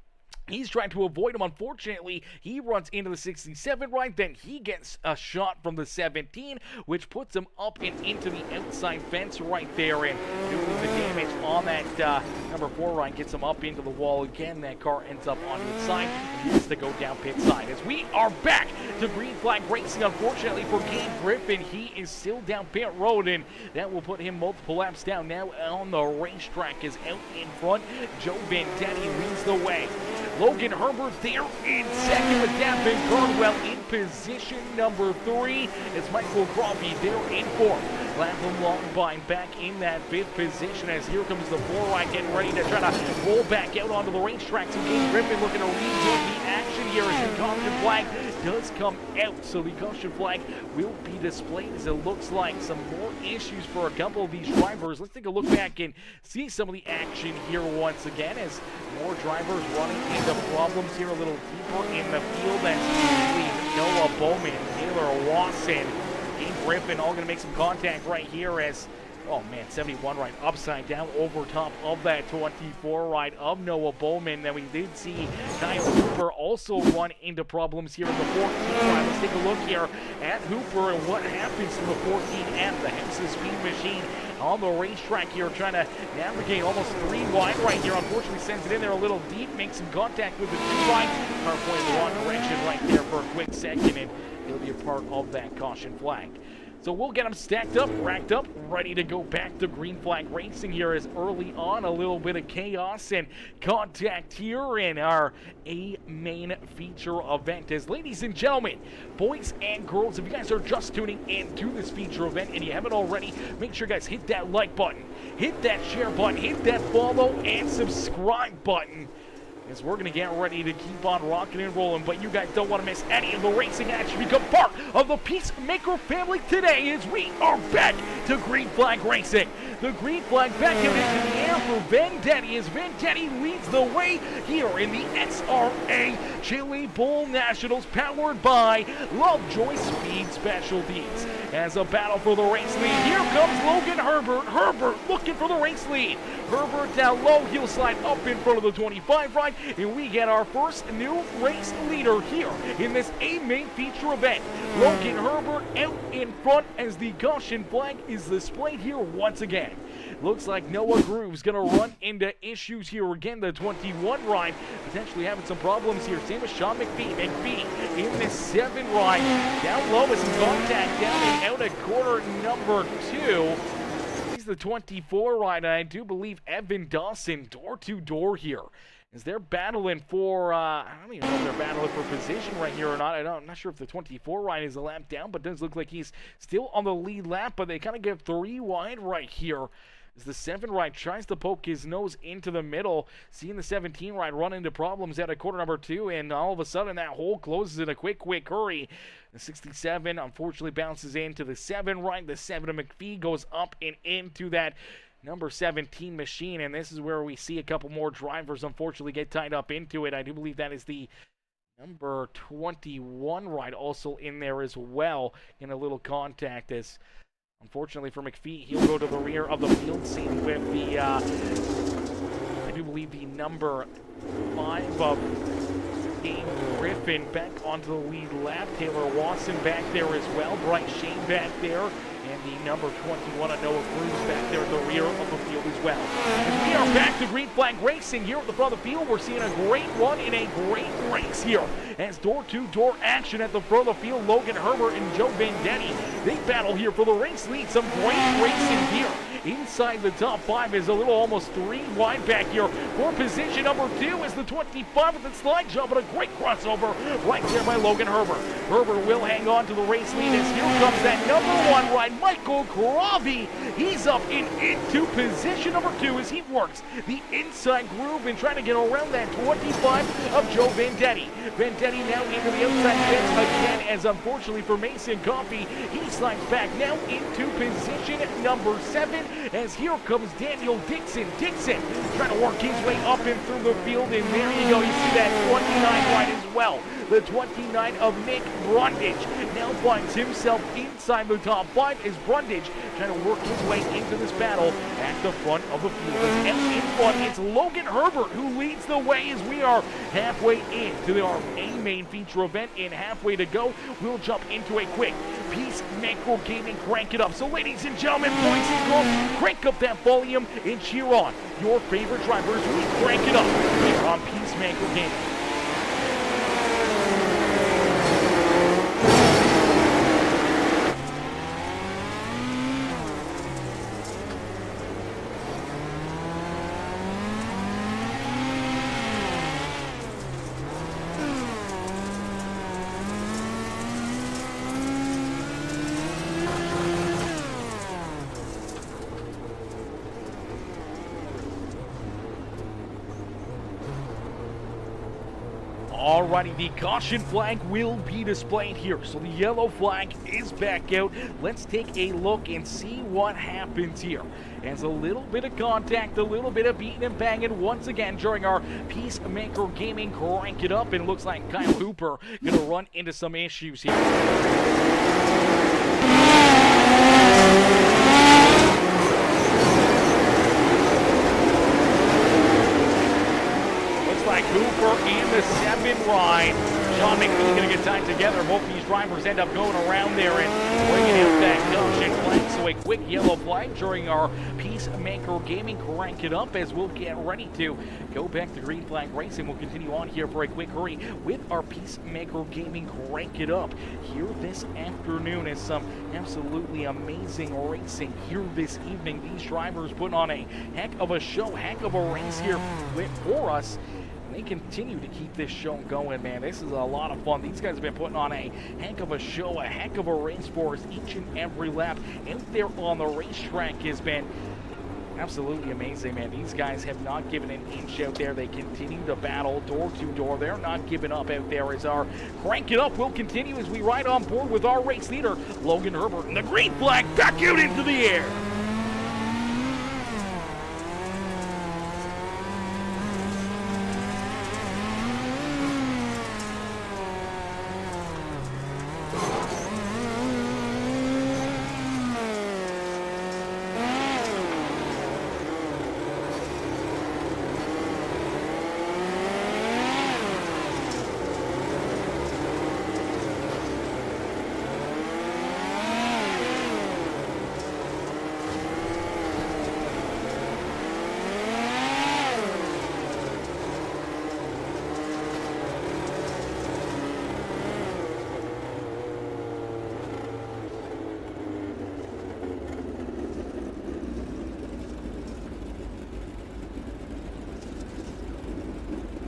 He's trying to avoid him. Unfortunately, he runs into the 67 right. Then he gets a shot from the 17, which puts him up and into the outside fence right there. And doing the damage on that number 4 right gets him up into the wall again. That car ends up on its side and has to go down pit side. As we are back to green flag racing, unfortunately for Gabe Griffin, he is still down pit road, and that will put him multiple laps down. Now on the racetrack is out in front. Joe Vendetti leads the way. Logan Herbert there in second with Davin Cardwell in position number 3. It's Michael Crawley there in 4th. Latham Longbine back in that 5th position as here comes the 4 right getting ready to try to roll back out onto the racetrack. So Gabe Griffin looking to rejoin the action here as the caution flag does come out. So the caution flag will be displayed as it looks like some more issues for a couple of these drivers. Let's take a look back and see some of the action here once again as more drivers running into problems here a little deeper in the field. That's Noah Bowman, Taylor Watson, Gabe Griffin all going to make some contact right here as, oh man, 71 right upside down over top of that 24 right of Noah Bowman. Then we did see Kyle Hooper also run into problems here in the 14 right. Let's take a look here at Hooper and what happens to the 14 and the Hemsa Speed Machine on the racetrack here, trying to navigate almost 3 wide right here. Unfortunately sends it in there a little deep, makes some contact with the 2 right. Car pointing the wrong direction right there for a quick second, and he'll be a part of that caution flag. So we'll get them stacked up, racked up, ready to go back to green flag racing here as early on a little bit of chaos and contact here in our A main feature event. As ladies and gentlemen, boys and girls, if you guys are just tuning in to this feature event and you haven't already, make sure you guys hit that like button, hit that share button, hit that follow and subscribe button, as we're going to get ready to keep on rocking and rolling. But you guys don't want to miss any of the racing action. Become part of the Peacemaker family today as we are back to green flag racing. The green flag back into the air for Vendetti as Vendetti leads the way here in the SRA Chili Bowl Nationals, powered by Lovejoy Speed Specialties. As a battle for the race lead, here comes Logan Herbert. Herbert looking for the race lead. Herbert down low, he'll slide up in front of the 25 right, and we get our first new race leader here in this A main feature event. Logan Herbert out in front as the caution flag is displayed here once again. Looks like Noah Groove's going to run into issues here again. The 21 ride potentially having some problems here. Same with Sean McPhee. McPhee in the 7 ride. Down low with some contact down and out at quarter number 2. He's the 24 ride. I do believe Evan Dawson door-to-door here. As they're battling for, I don't even know if they're battling for position right here or not. I'm not sure if the 24 ride is a lap down, but it does look like he's still on the lead lap, but they kind of get 3 wide right here. As the 7 ride tries to poke his nose into the middle, seeing the 17 ride run into problems at a quarter number 2, and all of a sudden that hole closes in a quick hurry. The 67 unfortunately bounces into the 7 ride. The 7 of McPhee goes up and into that number 17 machine, and this is where we see a couple more drivers unfortunately get tied up into it. I do believe that is the number 21 ride also in there as well in a little contact, as unfortunately for McPhee, he'll go to the rear of the field. Same with the I do believe the number 5 of Dave Griffin back onto the lead lap. Taylor Wasson back there as well. Bryce Shane back there. And the number 21 of Noah Cruz back there at the rear of the field as well. As we are back to green flag racing here at the front of the field, we're seeing a great run in a great race here. As door-to-door action at the front of the field, Logan Herbert and Joe Vendetti, they battle here for the race lead. Some great racing here. Inside the top 5 is a little almost 3 wide back here. For position number 2 is the 25 with the slide jump, and a great crossover right there by Logan Herbert. Herbert will hang on to the race lead as here comes that number 1 ride, Michael Cravi. He's up and into position number 2 as he works the inside groove and trying to get around that 25 of Joe Vendetti. Vendetti now into the outside fence again, as unfortunately for Mason Coffey, he slides back now into position number 7 as here comes Daniel Dixon. Dixon trying to work his way up and through the field, and there you go. You see that 29 ride as well. The 29 of Nick Brundage now finds himself inside the top 5 as Brundage trying to work his way into this battle at the front of the field. And in front, it's Logan Herbert who leads the way as we are halfway into our main feature event, and halfway to go. We'll jump into a quick Peacemaker Gaming Crank It Up. So ladies and gentlemen, boys and girls, crank up that volume and cheer on your favorite drivers. We crank it up here on Peacemaker Gaming. Alrighty, the caution flag will be displayed here. So the yellow flag is back out. Let's take a look and see what happens here. As a little bit of contact, a little bit of beating and banging once again during our Peacemaker Gaming Crank It Up. And it looks like Kyle Hooper gonna run into some issues here. Like Hooper in the 7 ride. Sean McPhee going to get tied together. Both these drivers end up going around there and bringing out that caution flag. So a quick yellow flag during our Peacemaker Gaming Crank It Up as we'll get ready to go back to green flag racing. We'll continue on here for a quick hurry with our Peacemaker Gaming Crank It Up here this afternoon. Is some absolutely amazing racing here this evening. These drivers put on a heck of a show, heck of a race here for us. They continue to keep this show going, man. This is a lot of fun. These guys have been putting on a heck of a show, a heck of a race for us each and every lap. Out there on the racetrack has been absolutely amazing, man. These guys have not given an inch out there. They continue to battle door to door. They're not giving up out there as our Crank It Up will continue as we ride on board with our race leader, Logan Herbert. And the green flag back out into the air.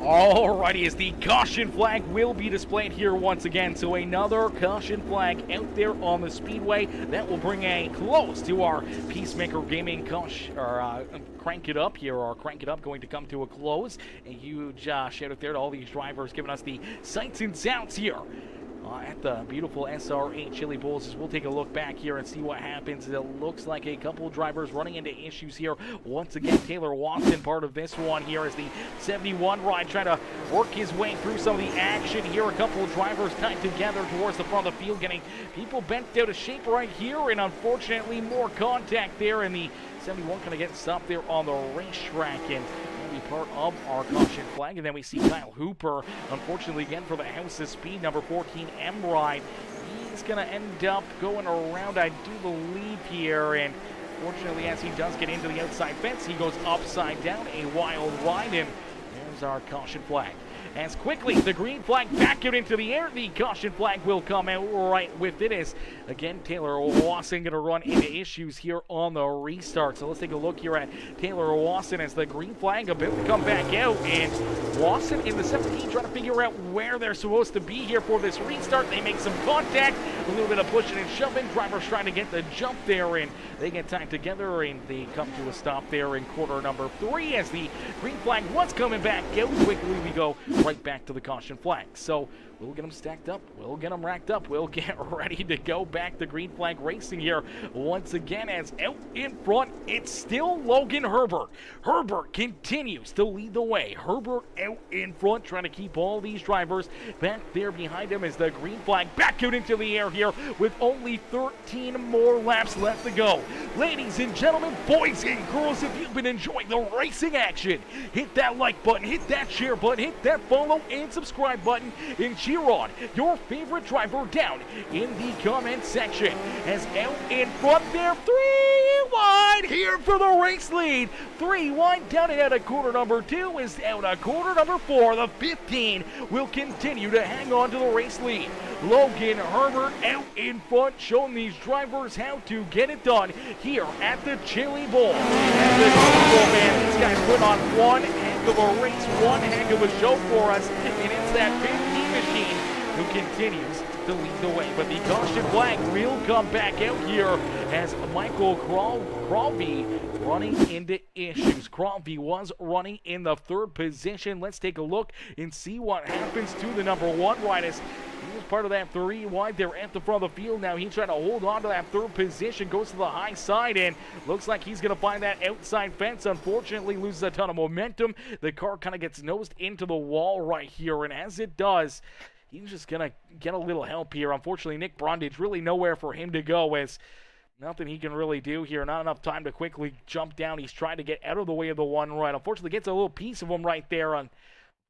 Alrighty, as the caution flag will be displayed here once again. So another caution flag out there on the speedway. That will bring a close to our Peacemaker Gaming Crank It Up here, or Crank It Up going to come to a close. A huge shout out there to all these drivers giving us the sights and sounds here at the beautiful SRA Chili Bowls. As we'll take a look back here and see what happens. It looks like a couple of drivers running into issues here. Once again, Taylor Watson part of this one here as the 71 ride trying to work his way through some of the action here. A couple of drivers tied together towards the front of the field, getting people bent out of shape right here, and unfortunately more contact there, and the 71 kind of getting stopped there on the racetrack, and be part of our caution flag. And then we see Kyle Hooper, unfortunately again for the House of Speed number 14 M ride. He's gonna end up going around, I do believe here, and fortunately as he does get into the outside fence, he goes upside down. A wild ride, and there's our caution flag. As quickly the green flag back out into the air, the caution flag will come out right with it, as again Taylor Wasson going to run into issues here on the restart. So let's take a look here at Taylor Wasson as the green flag about to come back out, and Wasson in the 17 trying to figure out where they're supposed to be here for this restart. They make some contact, a little bit of pushing and shoving. Drivers trying to get the jump there, and they get tied together, and they come to a stop there in quarter number 3 as the green flag was coming back out. Quickly we go right back to the caution flag. So we'll get them stacked up, we'll get them racked up, we'll get ready to go back to green flag racing here once again, as out in front it's still Logan Herbert. Herbert continues to lead the way. Herbert out in front trying to keep all these drivers back there behind him as the green flag back out into the air here with only 13 more laps left to go. Ladies and gentlemen, boys and girls, if you've been enjoying the racing action, hit that like button, hit that share button, hit that follow and subscribe button, and cheer on your favorite driver down in the comment section. As out in front there, 3 wide here for the race lead. 3 wide down and out of quarter number 2 is out of quarter number 4. The 15 will continue to hang on to the race lead. Logan Herbert out in front, showing these drivers how to get it done here at the Chili Bowl. At the Chili Bowl, man, these guys put on one heck of a race, one heck of a show for us, and it's that 15 machine who continues to lead the way. But the caution flag will come back out here as Michael Crawley running into issues. Crawley was running in the 3rd position. Let's take a look and see what happens to the number 1 ride, as he was part of that 3 wide there at the front of the field. Now he's trying to hold on to that 3rd position, goes to the high side, and looks like he's going to find that outside fence. Unfortunately, loses a ton of momentum. The car kind of gets nosed into the wall right here, and as it does, he's just going to get a little help here. Unfortunately, Nick Brundage, really nowhere for him to go, as nothing he can really do here. Not enough time to quickly jump down. He's trying to get out of the way of the 1 ride. Unfortunately, gets a little piece of him right there.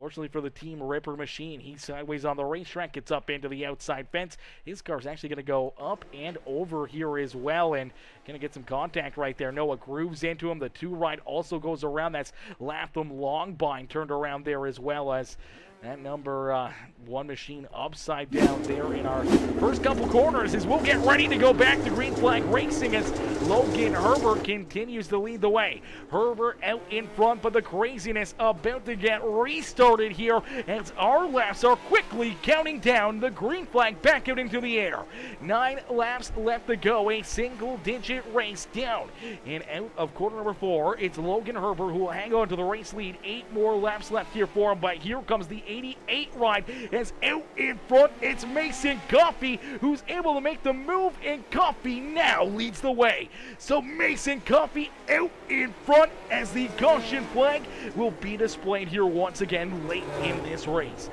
Unfortunately for the Team Ripper machine, he's sideways on the racetrack, gets up into the outside fence. His car's actually going to go up and over here as well, and going to get some contact right there. Noah grooves into him. The 2 ride also goes around. That's Latham Longbine turned around there, as well as that number 1 machine upside down there in our first couple corners, as we'll get ready to go back to green flag racing as Logan Herbert continues to lead the way. Herbert out in front, but the craziness about to get restarted here as our laps are quickly counting down. The green flag back out into the air. 9 laps left to go, a single-digit race down. And out of quarter number 4, it's Logan Herbert who will hang on to the race lead. 8 more laps left here for him, but here comes the 88 ride, as out in front it's Mason Coffey who's able to make the move, and Coffey now leads the way. So Mason Coffey out in front as the caution flag will be displayed here once again late in this race.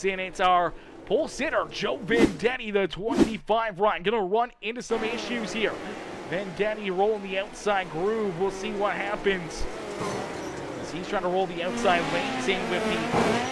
And it's our pole sitter Joe Vendetti, the 25 ride, gonna run into some issues here. Vendetti rolling the outside groove. We'll see what happens. He's trying to roll the outside lanes in with the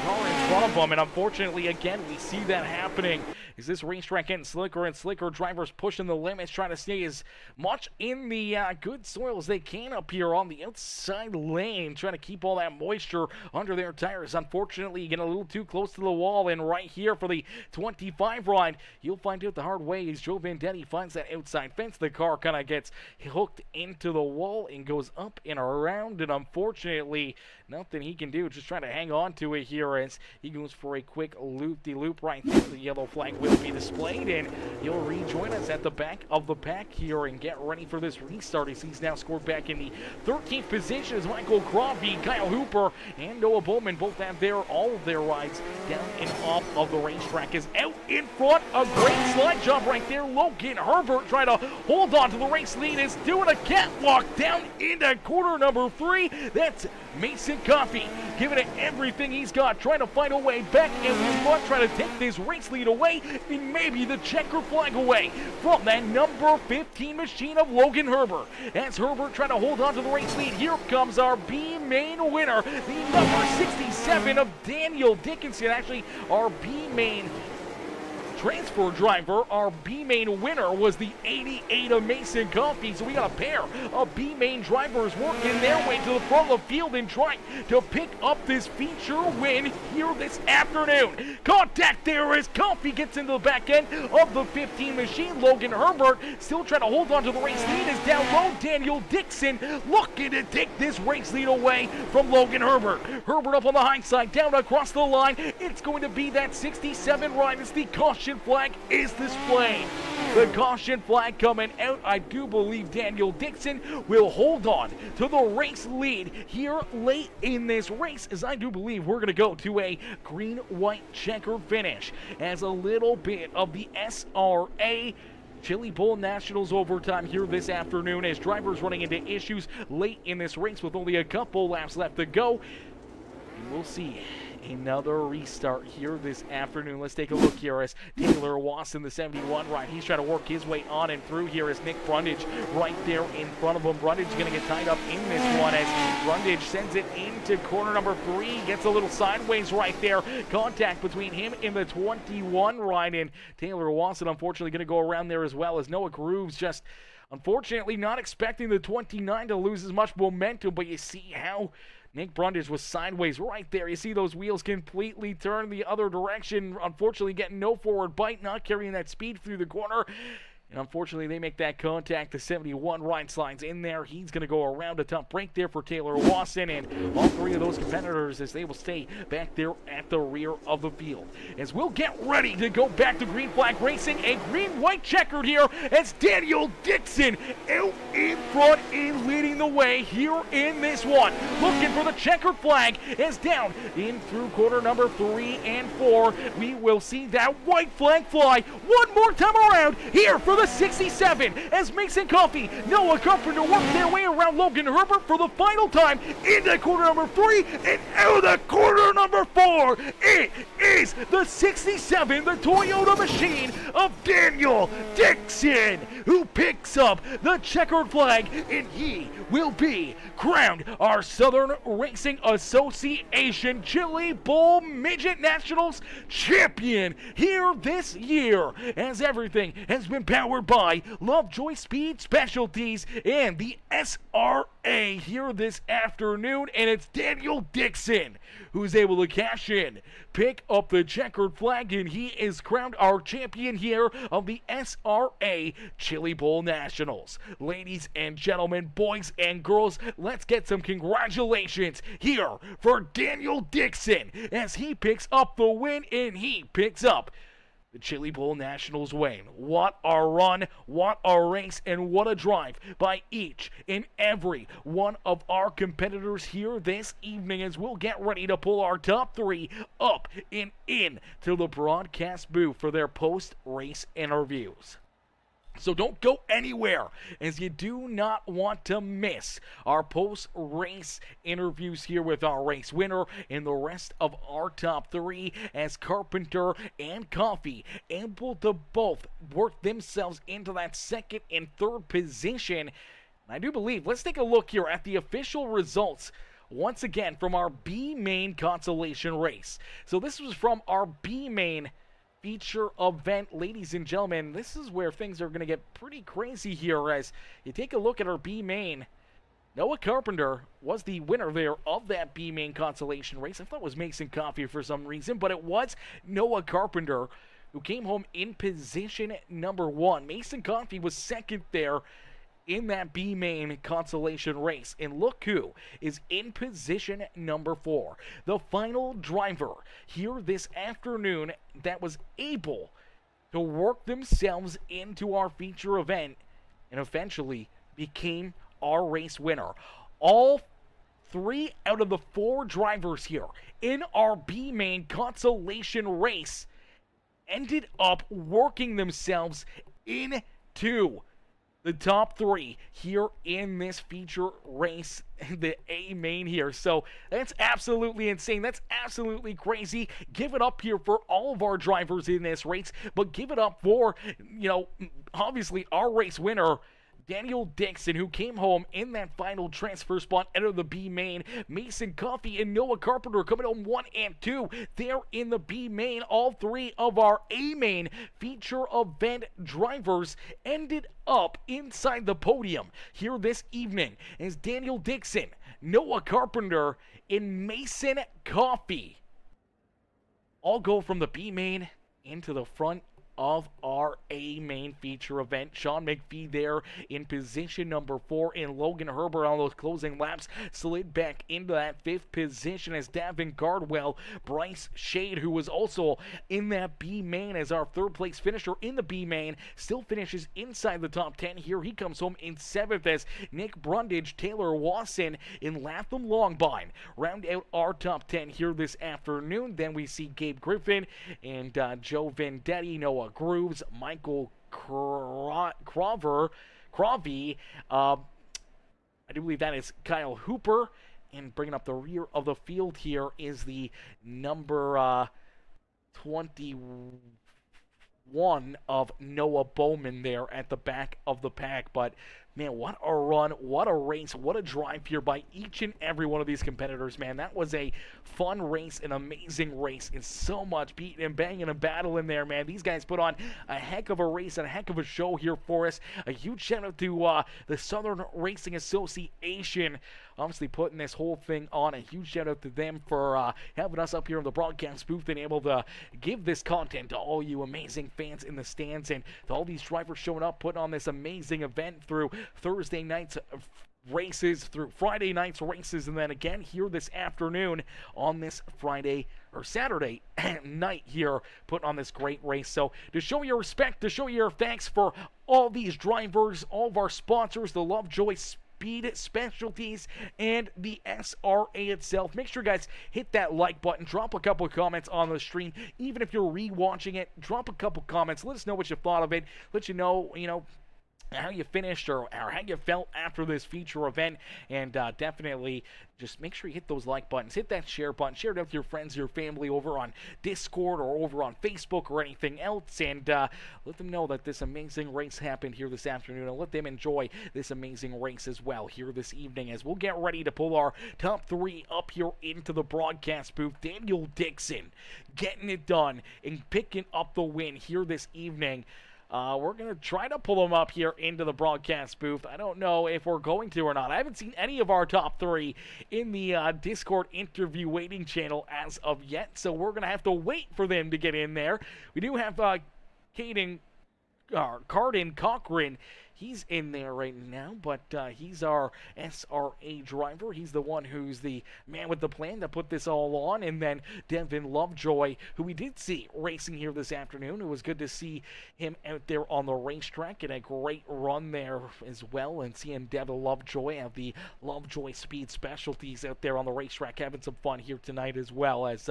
car in front of him, and unfortunately, again, we see that happening. Is this racetrack getting slicker and slicker? Drivers pushing the limits, trying to stay as much in the good soil as they can up here on the outside lane, trying to keep all that moisture under their tires. Unfortunately, you get a little too close to the wall, and right here for the 25 ride, you'll find out the hard way as Joe Vendetti finds that outside fence. The car kind of gets hooked into the wall and goes up and around, and unfortunately, really nothing he can do. Just trying to hang on to it here as he goes for a quick loop-de-loop right there. The yellow flag will be displayed, and he'll rejoin us at the back of the pack here and get ready for this restart as he's now scored back in the 13th position as Michael Crosby, Kyle Hooper, and Noah Bowman both have all of their rides down and off of the racetrack. Is out in front. A great slide job right there. Logan Herbert trying to hold on to the race lead, is doing a catwalk down into corner number 3. That's Mason Coffey giving it everything he's got, trying to find a way back in the front, trying to take this race lead away and maybe the checker flag away from that number 15 machine of Logan Herbert. As Herbert trying to hold on to the race lead, here comes our B main winner, the number 67 of Daniel Dickinson. Actually, our B main transfer driver, our B-main winner, was the 88 of Mason Coffey. So we got a pair of B-main drivers working their way to the front of the field and trying to pick up this feature win here this afternoon. Contact there as Coffey gets into the back end of the 15 machine. Logan Herbert still trying to hold on to the race lead, is down low. Daniel Dixon looking to take this race lead away from Logan Herbert. Herbert up on the high side, down across the line. It's going to be that 67 ride as the caution flag is displayed. The caution flag coming out. I do believe Daniel Dixon will hold on to the race lead here late in this race, as I do believe we're going to go to a green-white checker finish as a little bit of the SRA Chili Bowl Nationals overtime here this afternoon as drivers running into issues late in this race with only a couple laps left to go. And we'll see another restart here this afternoon. Let's take a look here as Taylor Wasson, the 71 ride. He's trying to work his way on and through here as Nick Brundage right there in front of him. Brundage going to get tied up in this one as Brundage sends it into corner number 3. Gets a little sideways right there. Contact between him and the 21 ride, and Taylor Wasson unfortunately going to go around there as well as Noah Grooves just unfortunately not expecting the 29 to lose as much momentum, but you see how Nick Brundage was sideways right there. You see those wheels completely turn the other direction. Unfortunately, getting no forward bite, not carrying that speed through the corner. And unfortunately, they make that contact. The 71 ride slides in there. He's going to go around a tough break there for Taylor Wasson. And all three of those competitors, as they will stay back there at the rear of the field. As we'll get ready to go back to green flag racing. A green-white checkered here as Daniel Dixon out in front and leading the way here in this one. Looking for the checkered flag as down in through corner number 3 and 4. We will see that white flag fly one more time around here for the 67 as Mason Coffey, Noah Carpenter work their way around Logan Herbert for the final time into corner number 3 and out of the corner number 4. It is the 67, the Toyota machine of Daniel Dixon, who picks up the checkered flag, and he will be crowned our Southern Racing Association Chili Bowl Midget Nationals champion here this year, as everything has been powered by Lovejoy Speed Specialties and the SRA here this afternoon, and it's Daniel Dixon who's able to cash in, pick up the checkered flag, and he is crowned our champion here of the SRA Chili Bowl Nationals. Ladies and gentlemen, boys and girls, let's get some congratulations here for Daniel Dixon as he picks up the win and he picks up the Chili Bowl Nationals win. What a run, what a race, and what a drive by each and every one of our competitors here this evening as we'll get ready to pull our top 3 up and in to the broadcast booth for their post-race interviews. So don't go anywhere, as you do not want to miss our post-race interviews here with our race winner and the rest of our top 3, as Carpenter and Coffey able to both work themselves into that second and third position. I do believe, let's take a look here at the official results once again from our B-main consolation race. So this was from our B-main feature event. Ladies and gentlemen, this is where things are going to get pretty crazy here as you take a look at our B main. Noah Carpenter was the winner there of that B main consolation race. I thought it was Mason Coffey for some reason, but it was Noah Carpenter who came home in position number 1. Mason Coffey was second there in that B main consolation race. And look who is in position number 4. The final driver here this afternoon that was able to work themselves into our feature event and eventually became our race winner. All 3 out of the 4 drivers here in our B main consolation race ended up working themselves into the top 3 here in this feature race, the A main here. So that's absolutely insane. That's absolutely crazy. Give it up here for all of our drivers in this race, but give it up for, obviously our race winner, Daniel Dixon, who came home in that final transfer spot out of the B main. Mason Coffey and Noah Carpenter coming home 1 and 2. They're in the B main. All 3 of our A main feature event drivers ended up inside the podium here this evening as Daniel Dixon, Noah Carpenter, and Mason Coffey all go from the B main into the front of our A main feature event. Sean McPhee there in position number 4, and Logan Herbert on those closing laps slid back into that 5th position as Davin Gardwell, Bryce Shade, who was also in that B main as our 3rd place finisher in the B main, still finishes inside the top 10 here. He comes home in 7th as Nick Brundage, Taylor Wasson, and Latham Longbine round out our top 10 here this afternoon. Then we see Gabe Griffin and Joe Vendetti, Noah Grooves, Michael Crovey, I do believe that is Kyle Hooper, and bringing up the rear of the field here is the number 21 of Noah Bowman there at the back of the pack. But man, what a run, what a race, what a drive here by each and every one of these competitors, man. That was a fun race, an amazing race, and so much beating and banging and battle in there, man. These guys put on a heck of a race and a heck of a show here for us. A huge shout out to the Southern Racing Association, obviously putting this whole thing on. A huge shout out to them for having us up here in the broadcast booth and able to give this content to all you amazing fans in the stands, and to all these drivers showing up, putting on this amazing event through Thursday night's races, through Friday night's races, and then again here this afternoon on this Friday or Saturday night here, putting on this great race. So to show your respect, to show your thanks for all these drivers, all of our sponsors, the Lovejoy Specialties, and the SRA itself. Make sure, guys, hit that like button. Drop a couple of comments on the stream. Even if you're re-watching it, drop a couple comments. Let us know what you thought of it. Let you know, how you finished or how you felt after this feature event. And definitely just make sure you hit those like buttons, hit that share button, share it out with your friends, your family over on Discord or over on Facebook or anything else, and let them know that this amazing race happened here this afternoon, and let them enjoy this amazing race as well here this evening as we'll get ready to pull our top 3 up here into the broadcast booth. Daniel Dixon getting it done and picking up the win here this evening. We're going to try to pull them up here into the broadcast booth. I don't know if we're going to or not. I haven't seen any of our top 3 in the Discord interview waiting channel as of yet, so we're going to have to wait for them to get in there. We do have Caden Cochran. He's in there right now, but he's our SRA driver. He's the one who's the man with the plan to put this all on. And then Devin Lovejoy, who we did see racing here this afternoon. It was good to see him out there on the racetrack and a great run there as well. And seeing Devin Lovejoy have the Lovejoy Speed Specialties out there on the racetrack having some fun here tonight as well. As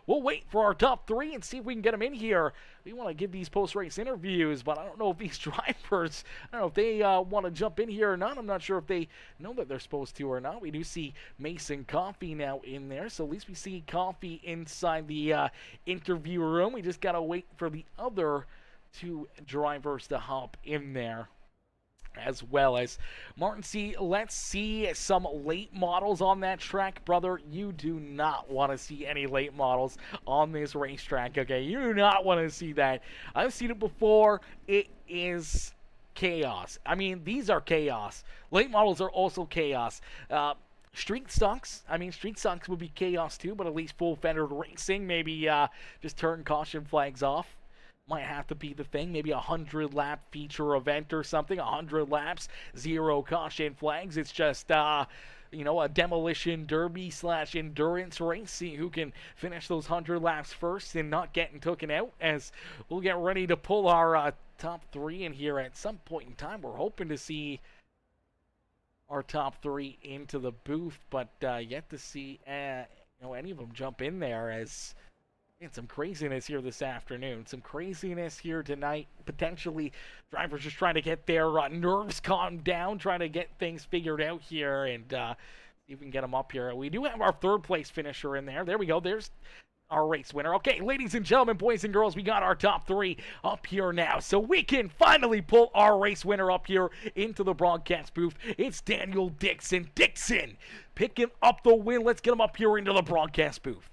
we'll wait for our top 3 and see if we can get them in here. We want to give these post-race interviews, but I don't know if these drivers, I don't know if they want to jump in here or not. I'm not sure if they know that they're supposed to or not. We do see Mason Coffey now in there, so at least we see Coffey inside the interview room. We just got to wait for the other 2 drivers to hop in there, as well as Martin C. Let's see some late models on that track. Brother, you do not want to see any late models on this racetrack, okay? You do not want to see that. I've seen it before. It is chaos. I mean, these are chaos. Late models are also chaos. Street stocks would be chaos too, but at least full fendered racing, maybe just turn caution flags off. might have to be the thing. Maybe a 100-lap feature event or something. 100 laps, 0 caution flags. It's just, a demolition derby / endurance race. See who can finish those 100 laps first and not getting taken out, as we'll get ready to pull our top 3 in here at some point in time. We're hoping to see our top 3 into the booth, but yet to see any of them jump in there, as some craziness here this afternoon. Some craziness here tonight. Potentially, drivers just trying to get their nerves calmed down, trying to get things figured out here, and see if we can get them up here. We do have our 3rd place finisher in there. There we go. There's our race winner. Okay, ladies and gentlemen, boys and girls, we got our top 3 up here now, so we can finally pull our race winner up here into the broadcast booth. It's Daniel Dixon. Dixon picking up the win. Let's get him up here into the broadcast booth.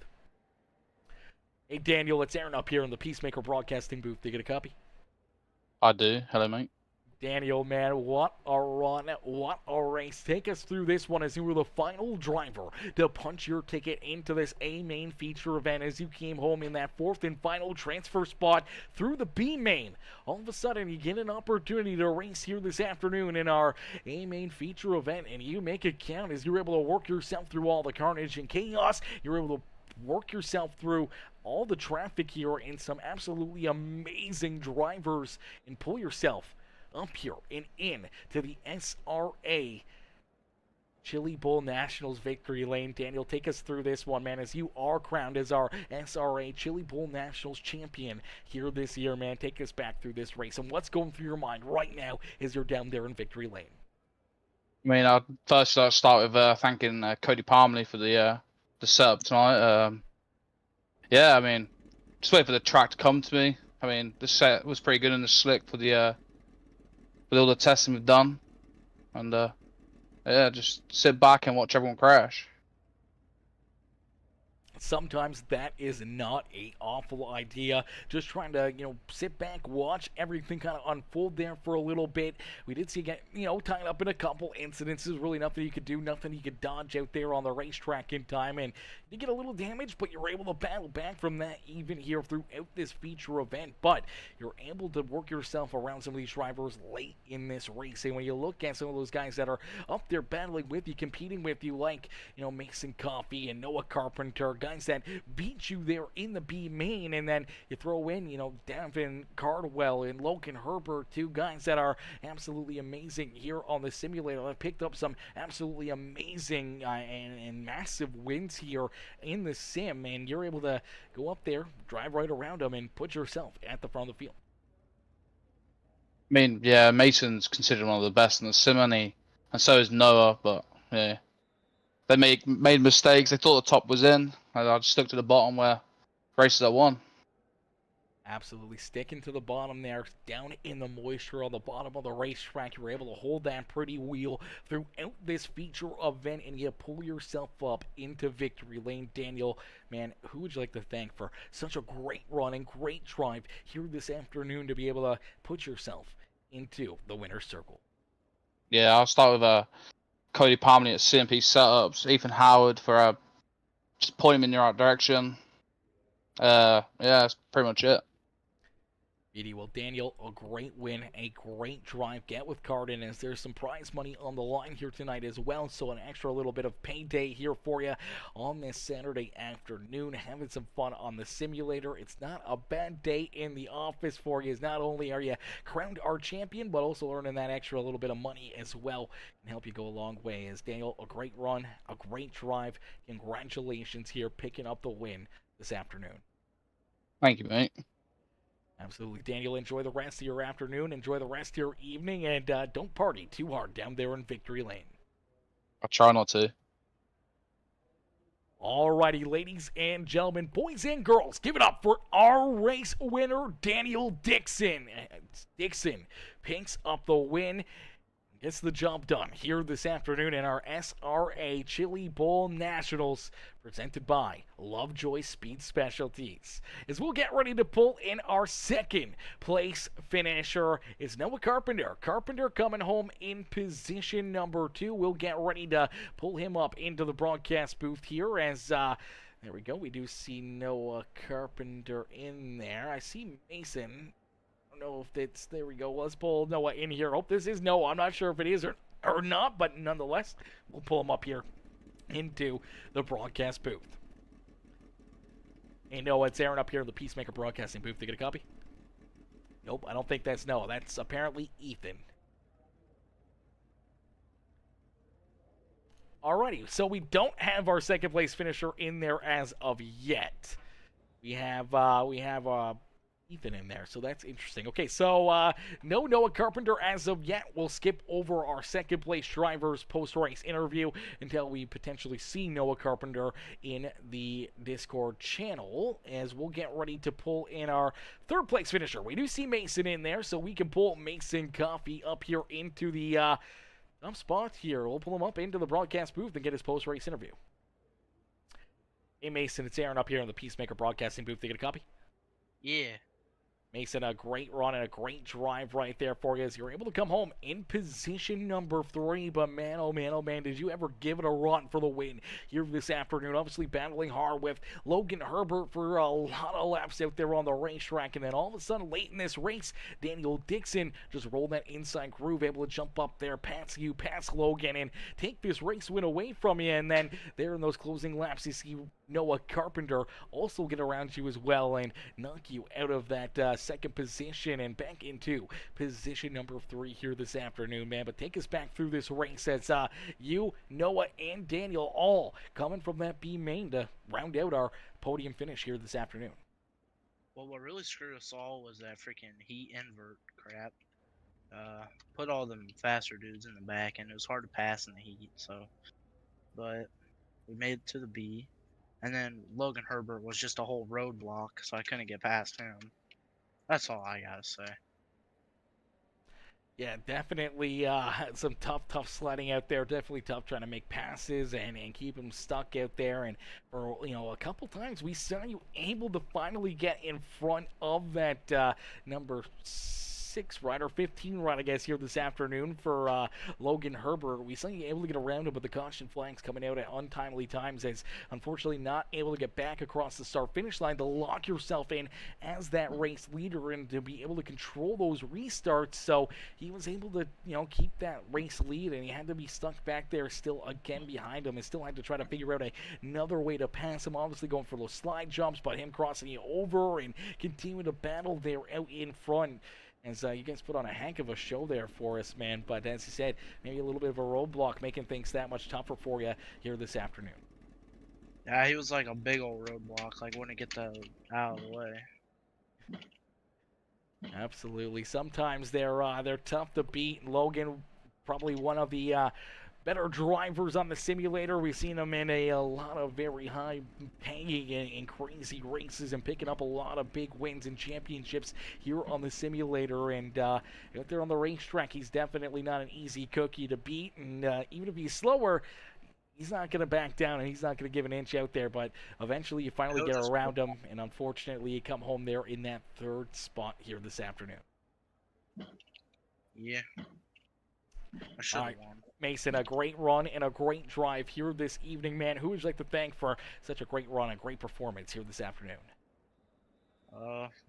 Hey, Daniel, it's Aaron up here in the Peacemaker Broadcasting booth. Do you get a copy? I do. Hello, mate. Daniel, man, what a run, what a race. Take us through this one, as you were the final driver to punch your ticket into this A main feature event, as you came home in that 4th and final transfer spot through the B main. All of a sudden, you get an opportunity to race here this afternoon in our A main feature event, and you make it count as you're able to work yourself through all the carnage and chaos. You're able to work yourself through all the traffic here and some absolutely amazing drivers, and pull yourself up here and in to the SRA Chili Bowl Nationals victory lane. Daniel, take us through this one, man, as you are crowned as our SRA Chili Bowl Nationals champion here this year, man. Take us back through this race, and what's going through your mind right now as you're down there in victory lane? I mean, I'd first start with thanking Cody Parmley for the setup tonight. Yeah, I mean, just wait for the track to come to me. I mean, the set was pretty good in the slick for the with all the testing we've done, and yeah, just sit back and watch everyone crash. Sometimes that is not an awful idea. Just trying to, sit back, watch everything kind of unfold there for a little bit. We did see get, tied up in a couple incidences. Really nothing you could do, nothing you could dodge out there on the racetrack in time. And you get a little damage, but you're able to battle back from that even here throughout this feature event. But you're able to work yourself around some of these drivers late in this race. And when you look at some of those guys that are up there battling with you, competing with you, like, Mason Coffey and Noah Carpenter, guys that beat you there in the B main, and then you throw in, Davin Cardwell and Logan Herbert, 2 guys that are absolutely amazing here on the simulator. I've picked up some absolutely amazing and massive wins here in the sim, and you're able to go up there, drive right around them, and put yourself at the front of the field. I mean, yeah, Mason's considered one of the best in the sim, and so is Noah, but yeah. They made mistakes. They thought the top was in. I just stuck to the bottom where races are won. Absolutely sticking to the bottom there, down in the moisture on the bottom of the racetrack. You were able to hold that pretty wheel throughout this feature event, and you pull yourself up into victory lane. Daniel, man, who would you like to thank for such a great run and great drive here this afternoon to be able to put yourself into the winner's circle? Yeah, I'll start with Cody Parmley at CMP Setups, Ethan Howard for just pointing him in the right direction. Yeah, that's pretty much it. Beauty. Well, Daniel, a great win, a great drive. Get with Cardin, as there's some prize money on the line here tonight as well. So an extra little bit of payday here for you on this Saturday afternoon. Having some fun on the simulator. It's not a bad day in the office for you, as not only are you crowned our champion, but also earning that extra little bit of money as well. Can help you go a long way. As Daniel, a great run, a great drive. Congratulations here, picking up the win this afternoon. Thank you, mate. Absolutely, Daniel. Enjoy the rest of your afternoon. Enjoy the rest of your evening, and don't party too hard down there in victory lane. I'll try not to. Alrighty, ladies and gentlemen, boys and girls, give it up for our race winner, Daniel Dixon. Dixon picks up the win, gets the job done here this afternoon in our SRA Chili Bowl Nationals, presented by Lovejoy Speed Specialties. As we'll get ready to pull in our second place finisher is Noah Carpenter. Carpenter coming home in position number 2. We'll get ready to pull him up into the broadcast booth here as There we go. We do see Noah Carpenter in there. I see Mason. I don't know if it's... There we go. Let's pull Noah in here. Oh, this is Noah. I'm not sure if it is or not, but nonetheless, we'll pull him up here into the broadcast booth. Hey, Noah, it's Aaron up here in the Peacemaker Broadcasting booth. You get a copy? Nope, I don't think that's Noah. That's apparently Ethan. Alrighty, so we don't have our second place finisher in there as of yet. We have Ethan in there, so that's interesting. Okay, so no Noah Carpenter as of yet. We'll skip over our second place driver's post-race interview until we potentially see Noah Carpenter in the Discord channel, as we'll get ready to pull in our third place finisher. We do see Mason in there, so we can pull Mason Coffee up here into the top spot here. We'll pull him up into the broadcast booth and get his post-race interview. Hey Mason, it's Aaron up here in the Peacemaker Broadcasting booth. You get a copy? Yeah. Mason, a great run and a great drive right there for you as you're able to come home in position number 3. But man, oh man, did you ever give it a run for the win here this afternoon? Obviously battling hard with Logan Herbert for a lot of laps out there on the racetrack. And then all of a sudden, late in this race, Daniel Dixon just rolled that inside groove, able to jump up there, pass Logan, and take this race win away from you. And then there in those closing laps, you see Noah Carpenter also get around you as well and knock you out of that second position and back into position number 3 here this afternoon, man. But take us back through this race as you, Noah, and Daniel all coming from that B main to round out our podium finish here this afternoon. Well, what really screwed us all was that freaking heat invert crap. Put all them faster dudes in the back, and it was hard to pass in the heat. So, but we made it to the B, and then Logan Herbert was just a whole roadblock, so I couldn't get past him. That's all I gotta say. Yeah, definitely some tough sledding out there. Definitely tough trying to make passes and keep them stuck out there. And for a couple times we saw you able to finally get in front of that number 6 ride, or 15 ride, I guess, here this afternoon for Logan Herbert. We saw you able to get around him, but the caution flags coming out at untimely times, as unfortunately not able to get back across the start-finish line to lock yourself in as that race leader and to be able to control those restarts. So he was able to, keep that race lead, and he had to be stuck back there still again behind him and still had to try to figure out another way to pass him, obviously going for those slide jumps, but him crossing you over and continuing to battle there out in front. As you guys put on a heck of a show there for us, man. But as you said, maybe a little bit of a roadblock, making things that much tougher for you here this afternoon. Yeah, he was like a big old roadblock. Like, wouldn't get that out of the way. Absolutely. Sometimes they're tough to beat. Logan, probably one of the better drivers on the simulator. We've seen him in a lot of very high paying and crazy races and picking up a lot of big wins and championships here on the simulator. And out there on the racetrack, he's definitely not an easy cookie to beat. And even if he's slower, he's not going to back down and he's not going to give an inch out there. But eventually you finally get around him, and unfortunately you come home there in that 3rd spot here this afternoon. Yeah. I should have won. Mason, a great run and a great drive here this evening, man. Who would you like to thank for such a great run and great performance here this afternoon?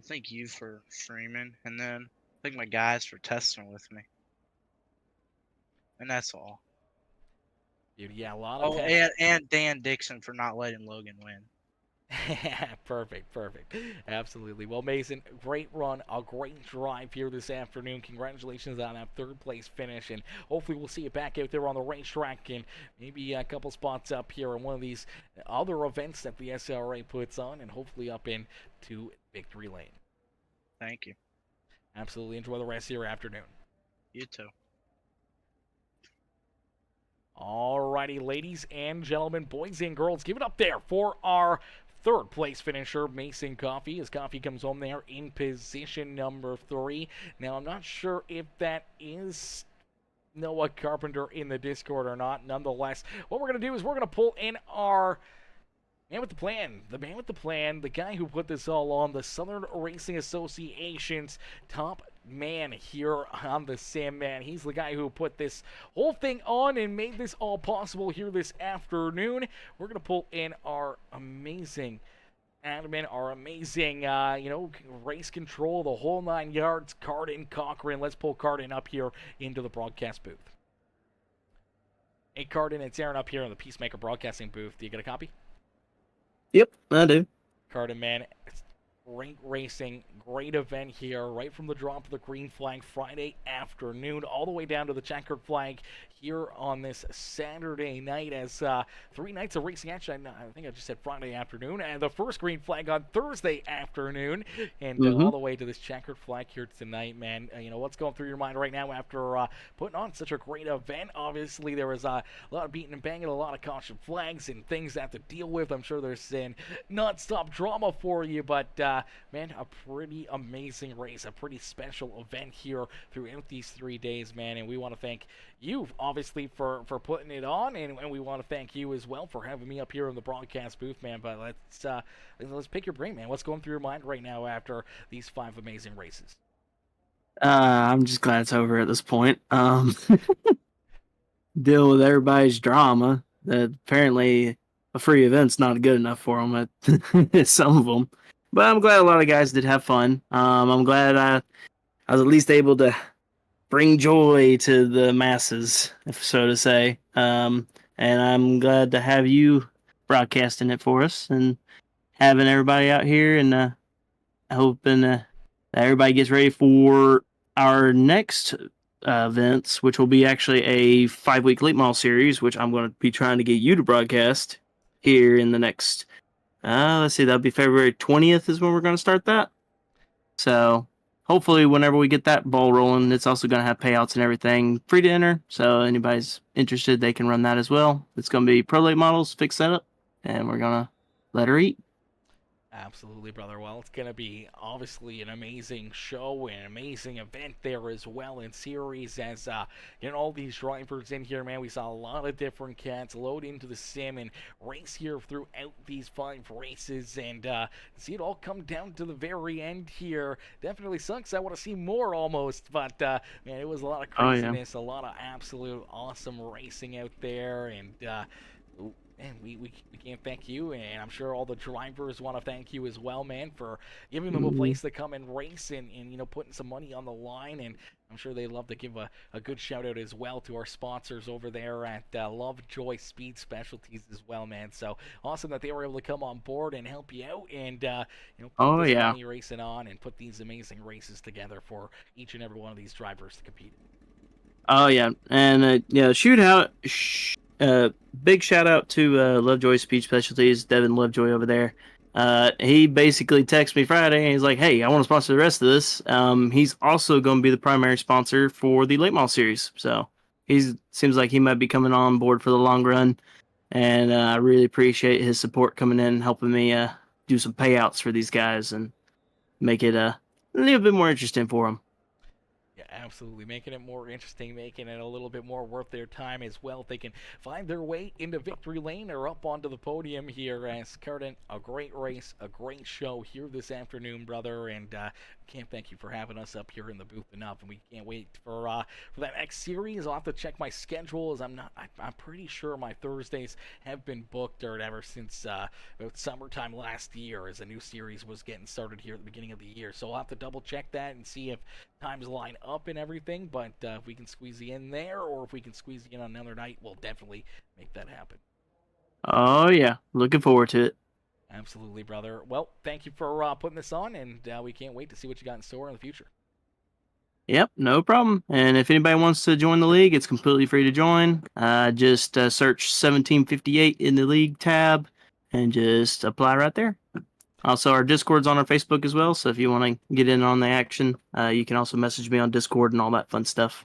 Thank you for streaming, and then thank my guys for testing with me. And that's all. Dude, yeah, a lot of and Dan Dixon for not letting Logan win. Perfect. Absolutely. Well, Mason, great run, a great drive here this afternoon. Congratulations on that 3rd place finish, and hopefully we'll see you back out there on the racetrack and maybe a couple spots up here in one of these other events that the SRA puts on, and hopefully up into Victory Lane. Thank you. Absolutely. Enjoy the rest of your afternoon. You too. Alrighty, ladies and gentlemen, boys and girls, give it up there for our 3rd place finisher, Mason Coffee, as Coffee comes home there in position number 3. Now, I'm not sure if that is Noah Carpenter in the Discord or not. Nonetheless, what we're going to do is we're going to pull in our Man with the plan, the man with the plan, the guy who put this all on, the Southern Racing Association's top man here on the sim, man. He's the guy who put this whole thing on and made this all possible here this afternoon. We're going to pull in our amazing admin, our amazing, race control, the whole 9 yards, Cardin Cochran. Let's pull Cardin up here into the broadcast booth. Hey, Cardin, it's Aaron up here in the Peacemaker Broadcasting booth. Do you get a copy? Yep, I do. Cardin, man, it's great racing, great event here, right from the drop of the green flag Friday afternoon, all the way down to the checkered flag here on this Saturday night, as 3 nights of racing action. I think I just said Friday afternoon, and the first green flag on Thursday afternoon, and all the way to this checkered flag here tonight, man. What's going through your mind right now after putting on such a great event? Obviously, there was a lot of beating and banging, a lot of caution flags and things to have to deal with. I'm sure there's non-stop drama for you, but man, a pretty amazing race, a pretty special event here throughout these 3 days, man, and we want to thank you, obviously, for putting it on, and we want to thank you as well for having me up here in the broadcast booth, man. But let's pick your brain, man. What's going through your mind right now after these 5 amazing races? I'm just glad it's over at this point. Deal with everybody's drama. That apparently a free event's not good enough for them at some of them. But I'm glad a lot of guys did have fun. I'm glad I was at least able to bring joy to the masses, if so to say. And I'm glad to have you broadcasting it for us and having everybody out here, and hoping that everybody gets ready for our next events, which will be actually a 5-week late model series, which I'm going to be trying to get you to broadcast here in the next, let's see, that'll be February 20th is when we're going to start that. So hopefully whenever we get that ball rolling, it's also going to have payouts and everything free to enter. So anybody's interested, they can run that as well. It's going to be pro late models, fixed setup, and we're going to let her eat. Absolutely, brother. Well, it's going to be obviously an amazing show, an amazing event there as well in series, as all these drivers in here, man. We saw a lot of different cats load into the sim and race here throughout these 5 races, and see it all come down to the very end here. Definitely sucks. I want to see more almost, but man, it was a lot of craziness, a lot of absolute awesome racing out there, and man, we can't thank you, and I'm sure all the drivers want to thank you as well, man, for giving them a place to come and race and putting some money on the line. And I'm sure they'd love to give a good shout out as well to our sponsors over there at Lovejoy Speed Specialties as well, man. So awesome that they were able to come on board and help you out and put this money racing on and put these amazing races together for each and every one of these drivers to compete in. Oh yeah, and big shout out to Lovejoy Speed Specialties, Devin Lovejoy over there. He basically texted me Friday and he's like, "Hey, I want to sponsor the rest of this." He's also going to be the primary sponsor for the late model series, so seems like he might be coming on board for the long run. And I really appreciate his support coming in and helping me do some payouts for these guys and make it a little bit more interesting for them. Yeah, absolutely. Making it more interesting, making it a little bit more worth their time as well. If they can find their way into victory lane or up onto the podium here, as Cardin, a great race, a great show here this afternoon, brother, and can't thank you for having us up here in the booth enough, and we can't wait for that next series. I'll have to check my schedule, as I'm pretty sure my Thursdays have been booked or whatever since about summertime last year, as a new series was getting started here at the beginning of the year. So I'll have to double check that and see if times line up and everything, but if we can squeeze you in there, or if we can squeeze you in on another night, we'll definitely make that happen. Oh yeah, looking forward to it. Absolutely, brother. Well, thank you for putting this on, and we can't wait to see what you got in store in the future. Yep, no problem. And if anybody wants to join the league, it's completely free to join. Just search 1758 in the league tab and just apply right there. Also, our Discord's on our Facebook as well, so if you want to get in on the action, you can also message me on Discord and all that fun stuff.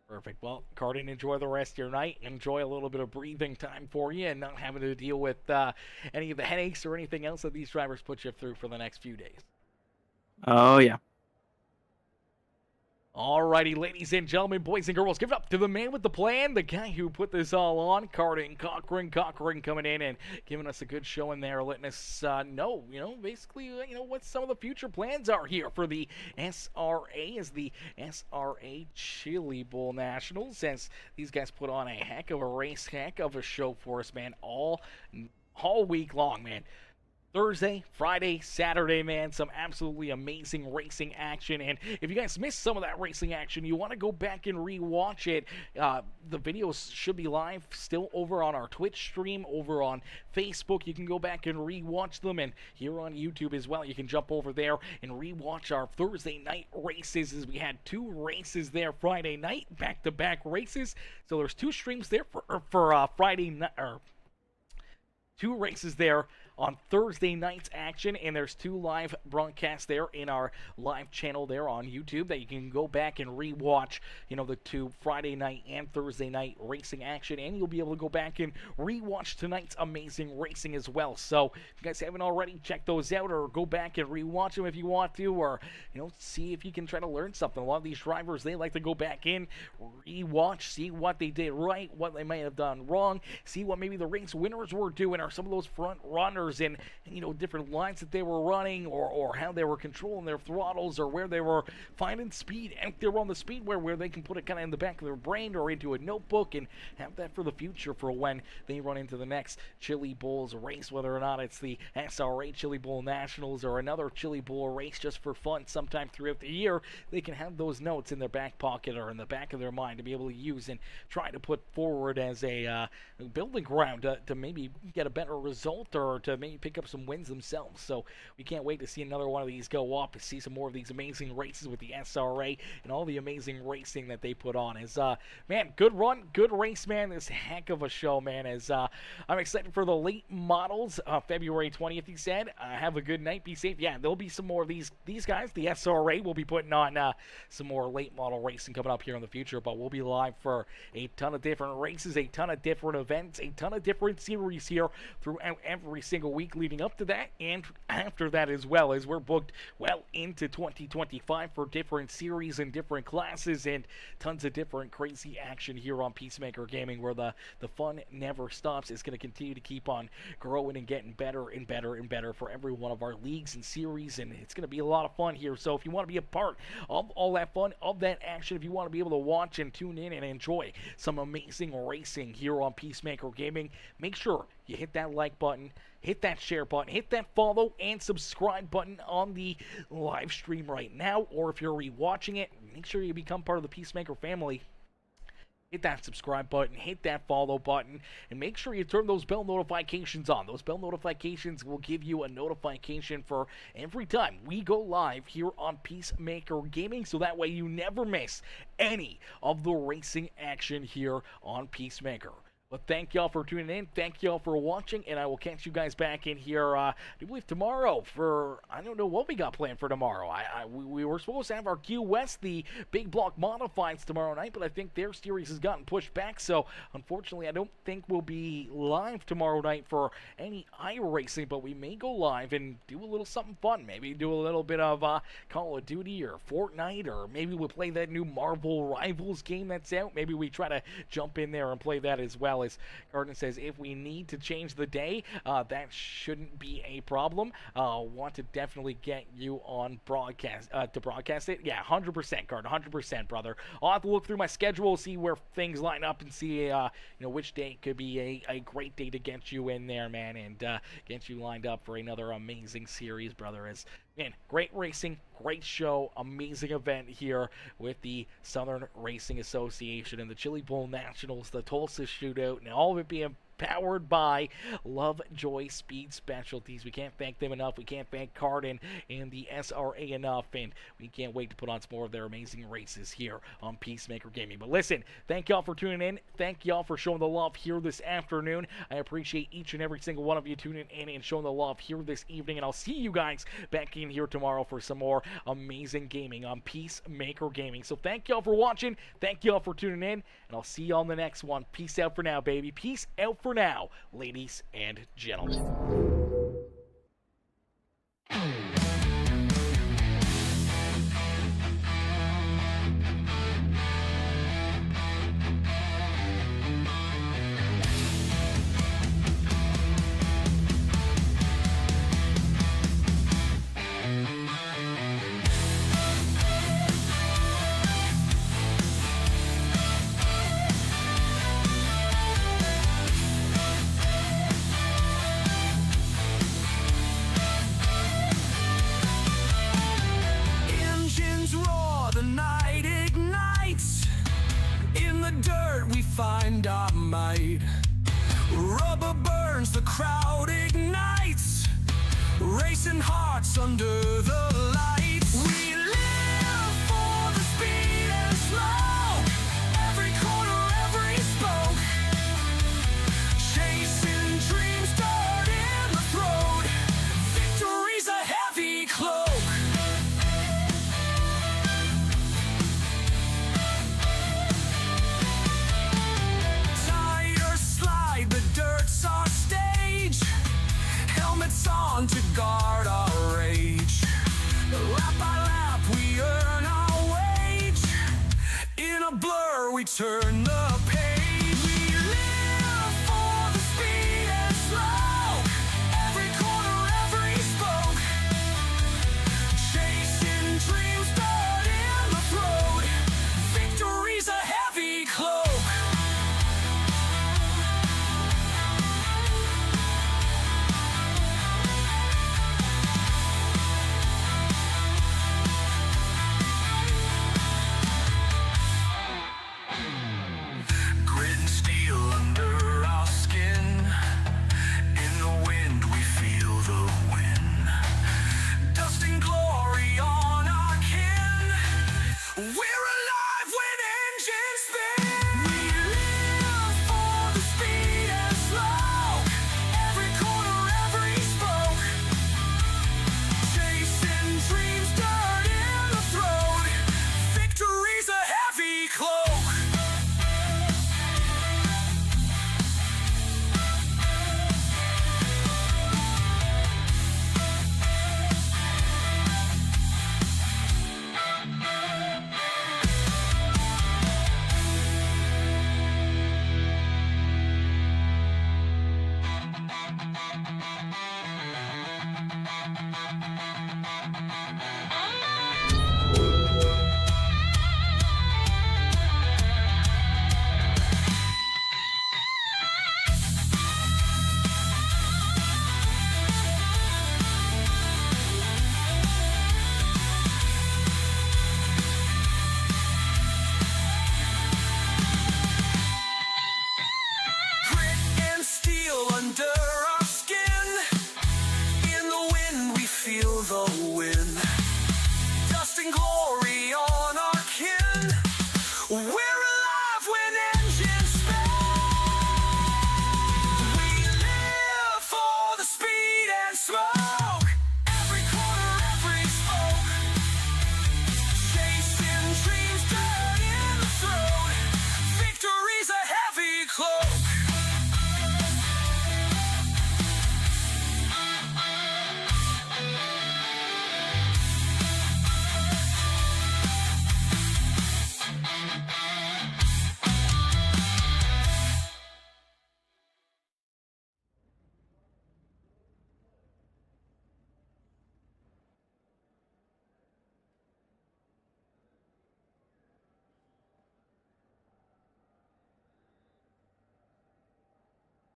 Perfect. Well, Cardin, enjoy the rest of your night. Enjoy a little bit of breathing time for you and not having to deal with any of the headaches or anything else that these drivers put you through for the next few days. Oh, yeah. Alrighty, ladies and gentlemen, boys and girls, give it up to the man with the plan, the guy who put this all on, Cardin Cochran coming in and giving us a good show in there, letting us know, basically, what some of the future plans are here for the SRA, as the SRA Chili Bowl Nationals, as these guys put on a heck of a race, heck of a show for us, man, all week long, man. Thursday, Friday, Saturday, man, some absolutely amazing racing action. And if you guys missed some of that racing action, you want to go back and re-watch it. The videos should be live still over on our Twitch stream, over on Facebook. You can go back and re-watch them, and here on YouTube as well. You can jump over there and re-watch our Thursday night races, as we had 2 races there Friday night, back-to-back races. So there's 2 streams there for Friday night, or 2 races there on Thursday night's action, and there's 2 live broadcasts there in our live channel there on YouTube that you can go back and re-watch, the 2 Friday night and Thursday night racing action, and you'll be able to go back and re-watch tonight's amazing racing as well. So if you guys haven't already, check those out, or go back and re-watch them if you want to, or see if you can try to learn something. A lot of these drivers, they like to go back in, re-watch, see what they did right, what they may have done wrong, see what maybe the race winners were doing, or some of those front runners and different lines that they were running, or how they were controlling their throttles, or where they were finding speed, and if they were on the speedway, where they can put it kind of in the back of their brain or into a notebook and have that for the future for when they run into the next Chili Bowls race, whether or not it's the SRA Chili Bowl Nationals or another Chili Bowl race just for fun sometime throughout the year. They can have those notes in their back pocket or in the back of their mind to be able to use and try to put forward as a building ground to maybe get a better result, or to maybe pick up some wins themselves. So we can't wait to see another one of these go up, and see some more of these amazing races with the SRA and all the amazing racing that they put on. As man, good run, good race, man. This heck of a show, man. As I'm excited for the late models, February 20th, he said. Have a good night, be safe. Yeah, there'll be some more of these guys. The SRA will be putting on some more late model racing coming up here in the future, but we'll be live for a ton of different races, a ton of different events, a ton of different series here throughout every single week leading up to that, and after that as well, as we're booked well into 2025 for different series and different classes and tons of different crazy action here on Peacemaker Gaming, where the fun never stops. It's going to continue to keep on growing and getting better and better and better for every one of our leagues and series, and it's going to be a lot of fun here. So if you want to be a part of all that fun, of that action, if you want to be able to watch and tune in and enjoy some amazing racing here on Peacemaker Gaming, make sure you hit that like button, hit that share button, hit that follow and subscribe button on the live stream right now, or if you're rewatching it, make sure you become part of the Peacemaker family. Hit that subscribe button, hit that follow button, and make sure you turn those bell notifications on. Those bell notifications will give you a notification for every time we go live here on Peacemaker Gaming, so that way you never miss any of the racing action here on Peacemaker. But thank y'all for tuning in. Thank y'all for watching, and I will catch you guys back in here, I do believe tomorrow for, I don't know what we got planned for tomorrow. We were supposed to have our Q West, the big block modifieds tomorrow night, but I think their series has gotten pushed back, so unfortunately I don't think we'll be live tomorrow night for any iRacing, but we may go live and do a little something fun. Maybe do a little bit of Call of Duty or Fortnite, or maybe we'll play that new Marvel Rivals game that's out. Maybe we try to jump in there and play that as well. As Gardner says, if we need to change the day, that shouldn't be a problem. Want to definitely get you on broadcast to broadcast it. Yeah, 100%, Gardner, 100%, brother. I'll have to look through my schedule, see where things line up, and see which day could be a great day to get you in there, man, and get you lined up for another amazing series, brother. As man, great racing, great show, amazing event here with the Southern Racing Association and the Chili Bowl Nationals, the Tulsa Shootout, and all of it being powered by Lovejoy Speed Specialties. We can't thank them enough. We can't thank Cardin and the SRA enough, and we can't wait to put on some more of their amazing races here on Peacemaker Gaming. But listen, thank y'all for tuning in. Thank y'all for showing the love here this afternoon. I appreciate each and every single one of you tuning in and showing the love here this evening, and I'll see you guys back in here tomorrow for some more amazing gaming on Peacemaker Gaming. So thank y'all for watching. Thank y'all for tuning in, and I'll see you on the next one. Peace out for now, baby. Peace out for now, ladies and gentlemen. dance under the lights. We live for the speed and slow. Every corner, every spoke. Chasing dreams, dirt in the throat. Victory's a heavy cloak. Tires slide, the dirt's our stage. Helmets on to guard our rage. Lap by lap we earn our wage. In a blur we turn